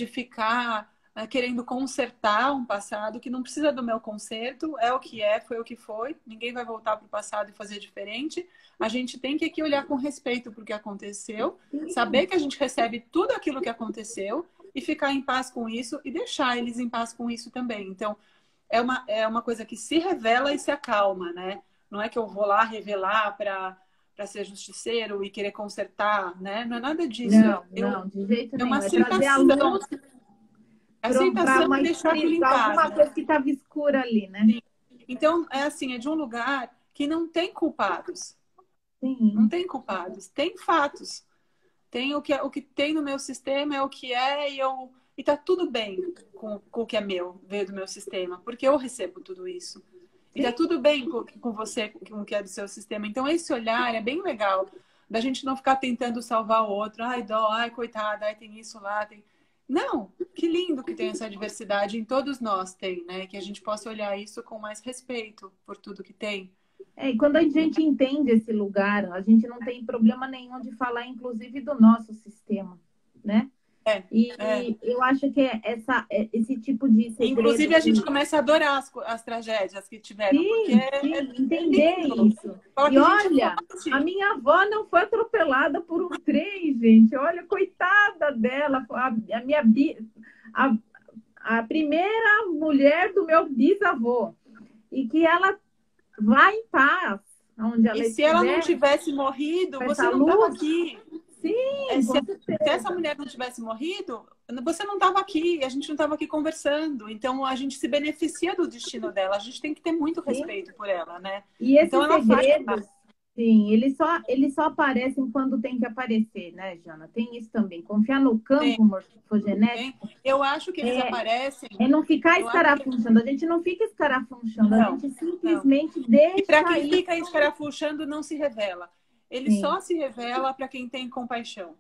ficar querendo consertar um passado que não precisa do meu conserto, é o que é, foi o que foi. Ninguém vai voltar para o passado e fazer diferente. A gente tem que aqui olhar com respeito para o que aconteceu, saber que a gente recebe tudo aquilo que aconteceu e ficar em paz com isso e deixar eles em paz com isso também. Então, é uma coisa que se revela e se acalma, né? Não é que eu vou lá revelar para ser justiceiro e querer consertar, né? Não é nada disso. Não, não, de jeito É uma nenhum. É trazer a aceitação. luz para Aceitação uma e deixar aquilo em paz, alguma né? coisa que estava escura ali, né? Sim. Então, é assim, é de um lugar que não tem culpados. Não Sim, tem culpados. Tem fatos. Tem o que tem no meu sistema, é o que é, e tá tudo bem com o que é meu, veio do meu sistema, porque eu recebo tudo isso. E tá sim. tudo bem com você, com o que é do seu sistema. Então, esse olhar é bem legal, da gente não ficar tentando salvar o outro. Ai, dó, ai, coitada, ai, tem isso lá, tem... Não, que lindo que tem essa diversidade em todos nós tem, né? Que a gente possa olhar isso com mais respeito por tudo que tem. E quando a gente entende esse lugar, a gente não tem problema nenhum de falar, inclusive, do nosso sistema, né? É, é. E eu acho que esse tipo de segredo Inclusive, a gente que começa a adorar as tragédias que tiveram, porque sim, sim, é entender lindo. isso. Fala E que a gente é olha, a forte. minha avó não foi atropelada por um trem, gente. Olha, coitada dela. A minha a, a primeira mulher do meu bisavô. E que ela vá em paz, onde E ela se ela não estiver, tivesse morrido, com você essa não estava luz. aqui. Sim, Se com essa certeza. mulher não tivesse morrido, você não estava aqui, a gente não estava aqui conversando. Então, a gente se beneficia do destino dela. A gente tem que ter muito Sim. respeito por ela, né? E Então, esses ela faz segredos, parte. sim, eles só aparecem quando tem que aparecer, né, Jana? Tem isso também. Confiar no Tem, campo tem. morfogenético Eu acho que eles é, aparecem. é não ficar Eu acho que... escarafunchando. A gente não fica escarafunchando, a Não, gente não. simplesmente E para deixa quem isso. fica escarafuchando, não se revela. Ele Sim, só se revela para quem tem compaixão.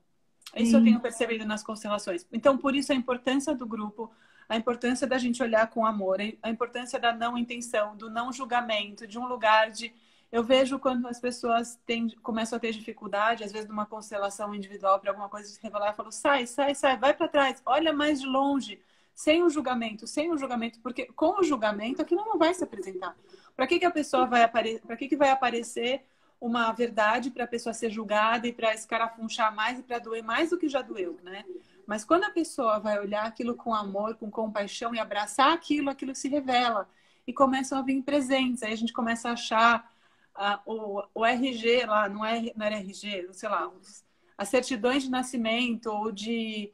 Isso eu tenho sim, percebido nas constelações. Então, por isso, a importância do grupo, a importância da gente olhar com amor, a importância da não intenção, do não julgamento, de um lugar de... Eu vejo quando as pessoas começam a ter dificuldade, às vezes numa constelação individual, para alguma coisa se revelar, eu falo, sai, sai, sai, vai para trás, olha mais de longe, sem o julgamento, porque com o julgamento aquilo não vai se apresentar. Para que a pessoa vai aparecer? Para que vai aparecer uma verdade para a pessoa ser julgada e para escarafunchar mais e para doer mais do que já doeu, né? Mas quando a pessoa vai olhar aquilo com amor, com compaixão e abraçar aquilo, aquilo se revela. e começam a vir presentes. Aí a gente começa a achar o RG lá, não era RG, sei lá, as certidões de nascimento ou de...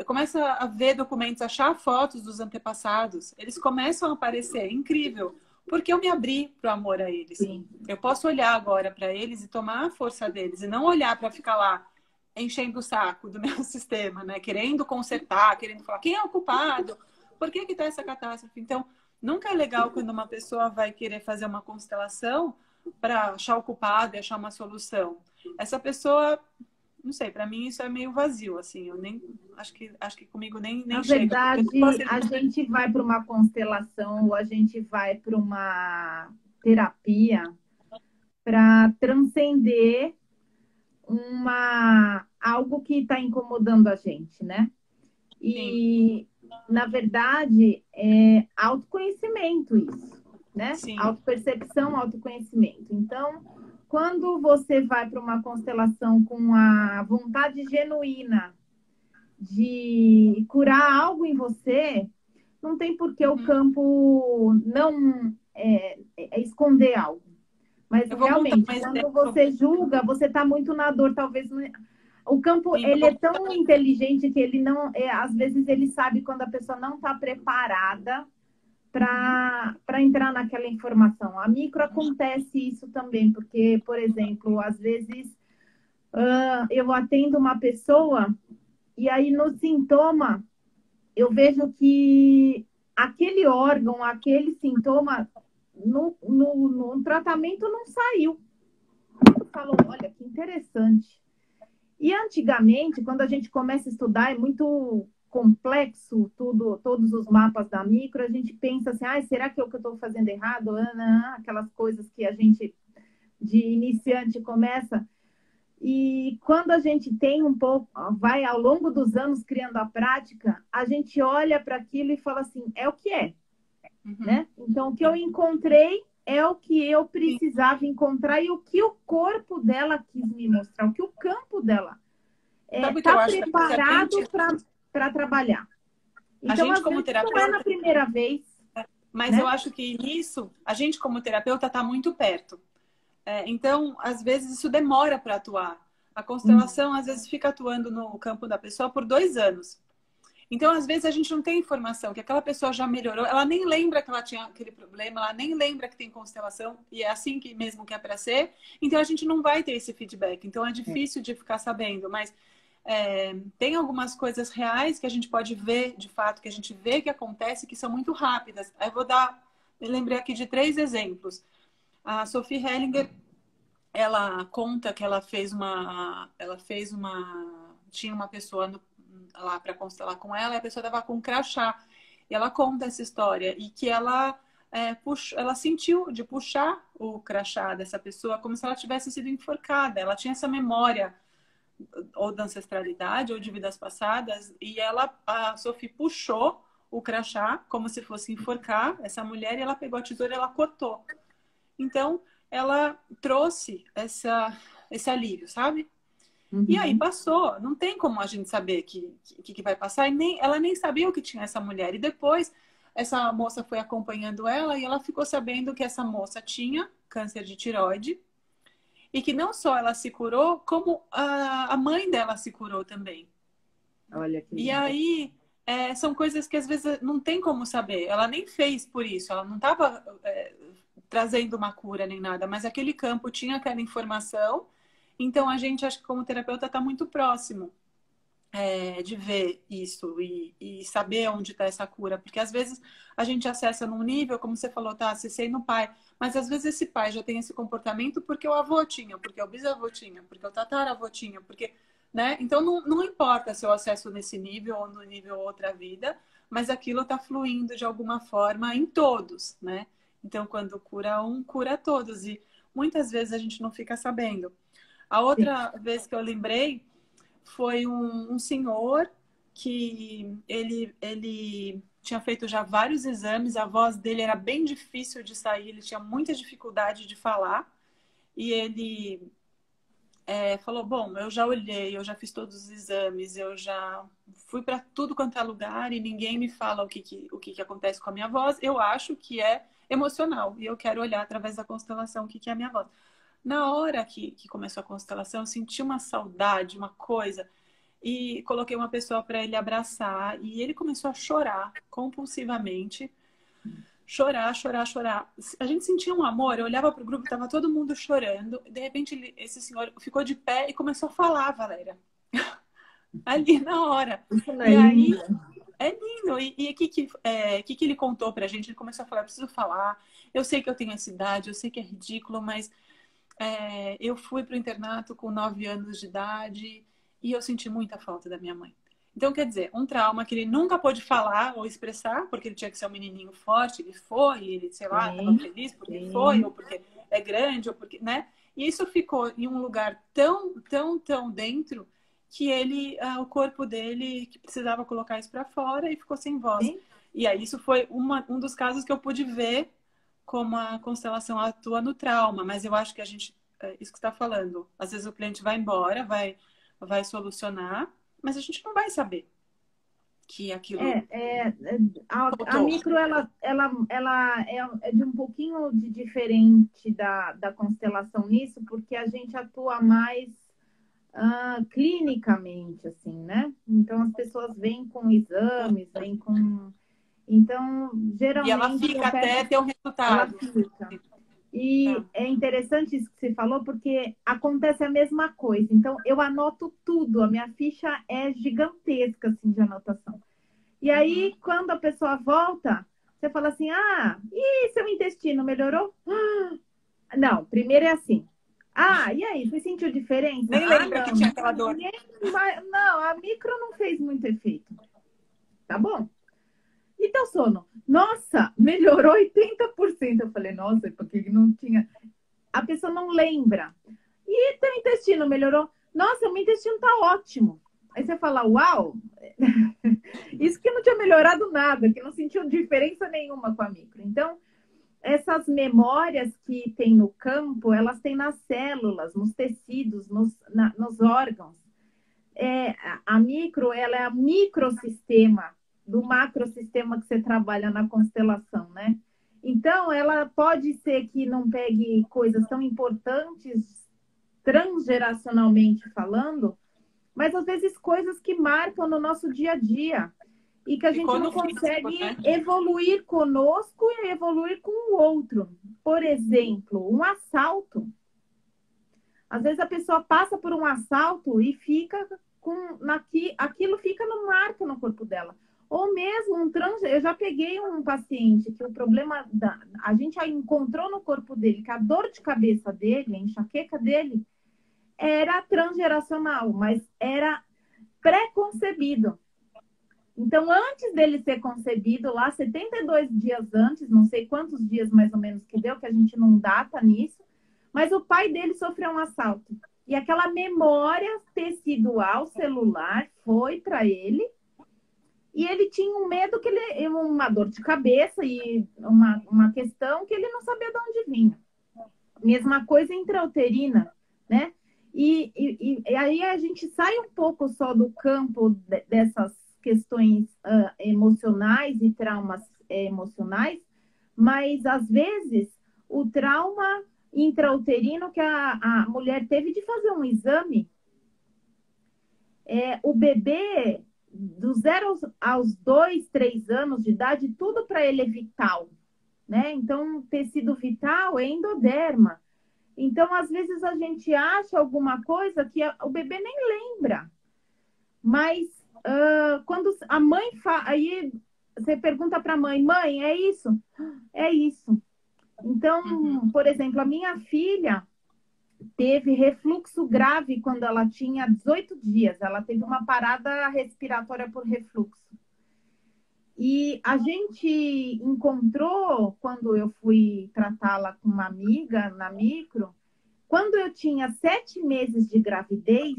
começa a ver documentos, achar fotos dos antepassados. Eles começam a aparecer, é incrível. Porque eu me abri para o amor a eles. Sim. Eu posso olhar agora para eles e tomar a força deles. E não olhar para ficar lá enchendo o saco do meu sistema, né? Querendo consertar, querendo falar quem é o culpado? Por que está essa catástrofe? Então, nunca é legal quando uma pessoa vai querer fazer uma constelação para achar o culpado e achar uma solução. Essa pessoa, não sei, para mim isso é meio vazio, assim. Eu nem acho que comigo nem Na chega. verdade, a gente vai para uma constelação ou a gente vai para uma terapia para transcender algo que está incomodando a gente, né? E, na verdade, é autoconhecimento isso, né? Sim. Autopercepção, autoconhecimento. Então, quando você vai para uma constelação com a vontade genuína de curar algo em você, não tem por que o campo não esconder algo. Mas realmente, quando você julga, você está muito na dor, talvez. O campo, ele é tão inteligente que ele não. Às vezes ele sabe quando a pessoa não está preparada para entrar naquela informação. A micro acontece isso também, porque, por exemplo, às vezes eu atendo uma pessoa e aí no sintoma eu vejo que aquele órgão, aquele sintoma no tratamento não saiu. Eu falo, olha, que interessante. E antigamente, quando a gente começa a estudar, é muito complexo tudo, todos os mapas da micro, a gente pensa assim, será que é o que eu estou fazendo errado? Aquelas coisas que a gente, de iniciante, começa. E quando a gente tem um pouco, vai ao longo dos anos criando a prática, a gente olha para aquilo e fala assim, é o que é. Né? Então, o que eu encontrei é o que eu precisava encontrar e o que o corpo dela quis me mostrar, o que o campo dela está preparado para trabalhar. Então, a gente como terapeuta, não é na primeira vez. Mas né? Eu acho que nisso, a gente como terapeuta está muito perto. Então, às vezes, isso demora para atuar. A constelação, às vezes, fica atuando no campo da pessoa por 2 anos. Então, às vezes, a gente não tem informação que aquela pessoa já melhorou, ela nem lembra que ela tinha aquele problema, ela nem lembra que tem constelação, e é assim que mesmo que é para ser. Então, a gente não vai ter esse feedback. Então, é difícil de ficar sabendo, mas tem algumas coisas reais que a gente pode ver, de fato, que a gente vê que acontece, que são muito rápidas. Aí eu lembrei aqui de 3 exemplos. A Sophie Hellinger, ela conta que tinha uma pessoa lá para constelar com ela, e a pessoa estava com um crachá. E ela conta essa história e que ela sentiu de puxar o crachá dessa pessoa como se ela tivesse sido enforcada. Ela tinha essa memória ou da ancestralidade ou de vidas passadas, e a Sophie puxou o crachá como se fosse enforcar essa mulher, e ela pegou a tesoura e ela cortou. Então, ela trouxe esse alívio, sabe? Uhum. E aí passou. Não tem como a gente saber que vai passar. E ela nem sabia o que tinha essa mulher. E depois, essa moça foi acompanhando ela e ela ficou sabendo que essa moça tinha câncer de tireoide. E que não só ela se curou, como a mãe dela se curou também. Olha que lindo. E aí, são coisas que às vezes não tem como saber. Ela nem fez por isso. Ela não estava trazendo uma cura nem nada. Mas aquele campo tinha aquela informação. Então, a gente, acho que como terapeuta, está muito próximo de ver isso e saber onde está essa cura. Porque, às vezes, a gente acessa num nível, como você falou, acessei no pai. Mas, às vezes, esse pai já tem esse comportamento porque o avô tinha, porque o bisavô tinha, porque o tataravô tinha, porque... Né? Então, não importa se eu acesso nesse nível ou no nível outra vida, mas aquilo está fluindo de alguma forma em todos, né? Então, quando cura um, cura todos. E muitas vezes a gente não fica sabendo. A outra vez que eu lembrei foi um senhor que ele tinha feito já vários exames, a voz dele era bem difícil de sair, ele tinha muita dificuldade de falar, e ele falou, bom, eu já olhei, eu já fiz todos os exames, eu já fui para tudo quanto é lugar e ninguém me fala o que acontece com a minha voz, eu acho que é emocional. E eu quero olhar através da constelação o que é a minha voz. Na hora que começou a constelação, eu senti uma saudade, uma coisa. E coloquei uma pessoa para ele abraçar. E ele começou a chorar compulsivamente. Chorar, chorar, chorar. A gente sentia um amor. Eu olhava para o grupo, estava todo mundo chorando. De repente, esse senhor ficou de pé e começou a falar, Valéria. Ali na hora. Isso não E é aí, lindo? é lindo. E o que ele contou pra gente? Ele começou a falar, eu preciso falar. Eu sei que eu tenho essa idade, eu sei que é ridículo, mas eu fui pro internato com 9 anos de idade e eu senti muita falta da minha mãe. Então, quer dizer, um trauma que ele nunca pôde falar ou expressar, porque ele tinha que ser um menininho forte, ele foi, ele, sei lá, estava Sim, feliz porque foi, sim. ou porque é grande, ou porque, né? E isso ficou em um lugar tão, tão, tão dentro que ele, o corpo dele, que precisava colocar isso para fora e ficou sem voz. Sim. E aí isso foi um dos casos que eu pude ver como a constelação atua no trauma, mas eu acho que a gente, isso que está falando, às vezes o cliente vai embora, vai solucionar, mas a gente não vai saber que aquilo É, é, a voltou. micro ela é de um pouquinho de diferente da constelação nisso, porque a gente atua mais clinicamente, assim, né? Então as pessoas vêm com exames, vêm com. Então, E ela geralmente eu fica peço, até ter um ela resultado. fica. E Tá. é interessante isso que você falou, porque acontece a mesma coisa. Então, eu anoto tudo, a minha ficha é gigantesca, assim, de anotação. E Uhum. aí, quando a pessoa volta, você fala assim: ah, e seu intestino melhorou? Não, primeiro é assim. Ah, e aí, você sentiu diferença? Nem Ah, lembra que não, tinha aquela dor. não, a micro não fez muito efeito. Tá bom. E teu sono? Nossa, melhorou 80%. Eu falei, nossa, porque não tinha. A pessoa não lembra. E teu intestino melhorou? Nossa, meu intestino tá ótimo. Aí você fala, uau, isso que não tinha melhorado nada, que não sentiu diferença nenhuma com a micro. Então, essas memórias que tem no campo, elas têm nas células, nos tecidos, nos órgãos. A micro, ela é a microsistema do macrosistema que você trabalha na constelação, né? Então, ela pode ser que não pegue coisas tão importantes transgeracionalmente falando, mas às vezes coisas que marcam no nosso dia a dia e que a gente Ficou não no físico, consegue né? evoluir conosco e evoluir com o outro. Por exemplo, um assalto. Às vezes a pessoa passa por um assalto e fica aquilo fica no marca no corpo dela. Ou mesmo eu já peguei um paciente que o problema a gente já encontrou no corpo dele que a dor de cabeça dele, a enxaqueca dele era transgeracional, mas era pré-concebido. Então, antes dele ser concebido, lá 72 dias antes, não sei quantos dias mais ou menos que deu, que a gente não data nisso, mas o pai dele sofreu um assalto. E aquela memória tecidual celular foi para ele, e ele tinha um medo uma dor de cabeça e uma questão que ele não sabia de onde vinha. Mesma coisa intrauterina, né? E aí a gente sai um pouco só do campo dessas questões emocionais e traumas emocionais, mas às vezes o trauma intrauterino que a mulher teve de fazer um exame, o bebê do 0 aos 2, 3 anos de idade, tudo para ele é vital, né? Então, tecido vital é endoderma. Então, às vezes a gente acha alguma coisa que o bebê nem lembra. Mas quando a mãe aí você pergunta para a mãe, mãe, é isso? É isso. Uhum. Então, por exemplo, a minha filha teve refluxo grave quando ela tinha 18 dias. Ela teve uma parada respiratória por refluxo. E a gente encontrou, quando eu fui tratá-la com uma amiga na micro, quando eu tinha 7 meses de gravidez,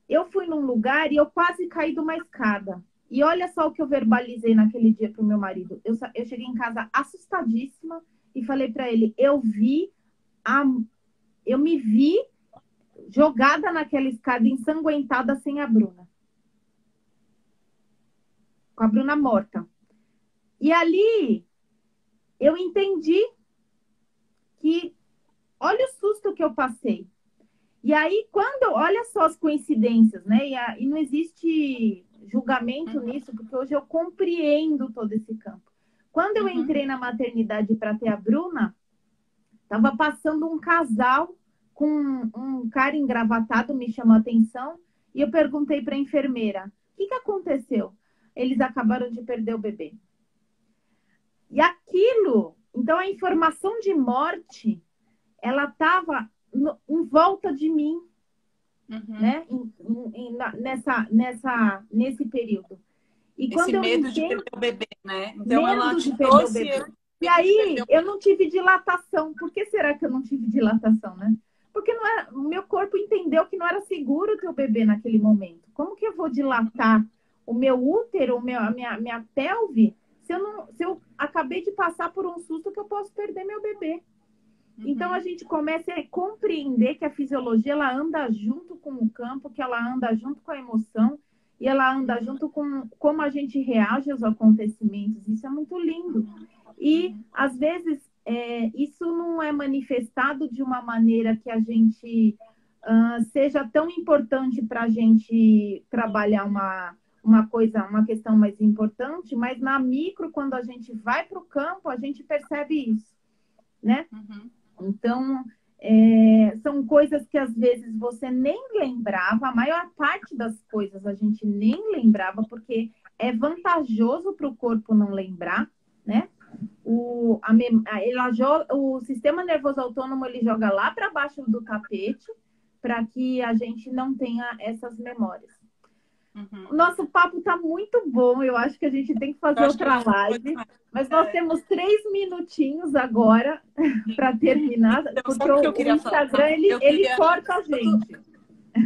eu fui num lugar e eu quase caí de uma escada. E olha só o que eu verbalizei naquele dia para o meu marido. Eu cheguei em casa assustadíssima e falei para ele: eu me vi jogada naquela escada, ensanguentada, sem a Bruna, com a Bruna morta. E ali eu entendi que, olha o susto que eu passei. E aí, olha só as coincidências, né? E não existe julgamento nisso, porque hoje eu compreendo todo esse campo. Quando eu entrei na maternidade para ter a Bruna, estava passando um casal com um cara engravatado, me chamou a atenção, e eu perguntei para a enfermeira, o que aconteceu? Eles acabaram de perder o bebê. E aquilo, então a informação de morte, ela estava em volta de mim, né? Nesse período. E quando esse medo de perder o bebê, né? Então ela te trouxe. E aí eu não tive dilatação. Por que será que eu não tive dilatação, né? Porque não era, o meu corpo entendeu que não era seguro ter o bebê naquele momento. Como que eu vou dilatar o meu útero, a minha pelve, se eu acabei de passar por um susto que eu posso perder meu bebê? Então a gente começa a compreender que a fisiologia ela anda junto com o campo, que ela anda junto com a emoção e ela anda junto com como a gente reage aos acontecimentos. Isso é muito lindo. E às vezes isso não é manifestado de uma maneira que a gente seja tão importante para a gente trabalhar uma questão mais importante, mas na micro, quando a gente vai para o campo, a gente percebe isso, né? Então, são coisas que às vezes você nem lembrava, a maior parte das coisas a gente nem lembrava, porque é vantajoso para o corpo não lembrar, né? O sistema nervoso autônomo ele joga lá para baixo do tapete para que a gente não tenha essas memórias. O nosso papo está muito bom, eu acho que a gente tem que fazer outra live, mas nós temos 3 minutinhos agora para terminar, então, porque o Instagram ele corta a gente.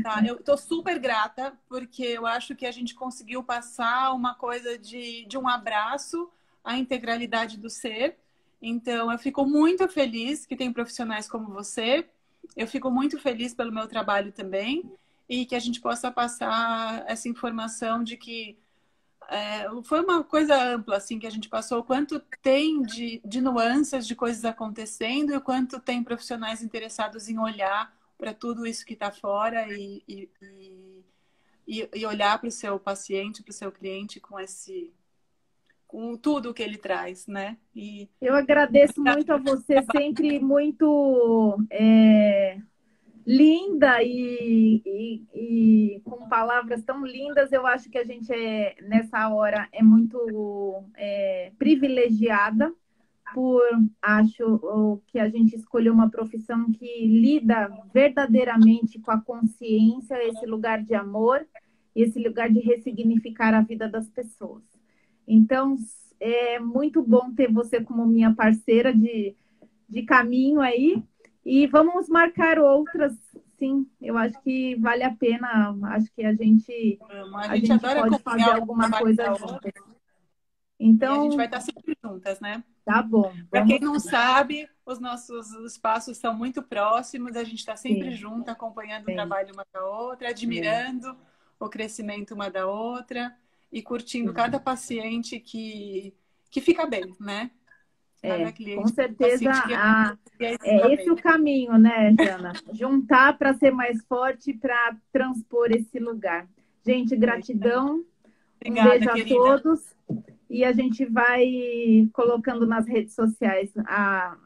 Tá, eu tô super grata, porque eu acho que a gente conseguiu passar uma coisa de um abraço à integralidade do ser. Então, eu fico muito feliz que tem profissionais como você. Eu fico muito feliz pelo meu trabalho também. E que a gente possa passar essa informação de que foi uma coisa ampla, assim, que a gente passou. O quanto tem de nuances de coisas acontecendo e o quanto tem profissionais interessados em olhar para tudo isso que está fora e olhar para o seu paciente, para o seu cliente com tudo que ele traz, né? Eu agradeço muito a você, sempre muito linda e com palavras tão lindas. Eu acho que a gente nessa hora é muito privilegiada acho que a gente escolheu uma profissão que lida verdadeiramente com a consciência, esse lugar de amor, esse lugar de ressignificar a vida das pessoas. Então, é muito bom ter você como minha parceira de caminho aí. E vamos marcar outras, sim. Eu acho que vale a pena. Acho que a gente pode fazer alguma coisa juntas. Então, e a gente vai estar sempre juntas, né? Tá bom. Para quem não sabe, os nossos espaços são muito próximos. A gente está sempre junto, acompanhando o trabalho uma da outra, admirando o crescimento uma da outra e curtindo cada paciente que fica bem, né? Com certeza, esse é o caminho, né, Jana? Juntar para ser mais forte, para transpor esse lugar. Gente, gratidão. Obrigada, um beijo a querida. todos. E a gente vai colocando nas redes sociais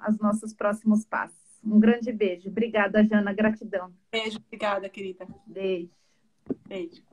os nossos próximos passos. Um grande beijo. Obrigada, Jana. Gratidão. Beijo, obrigada, querida. Beijo. Beijo.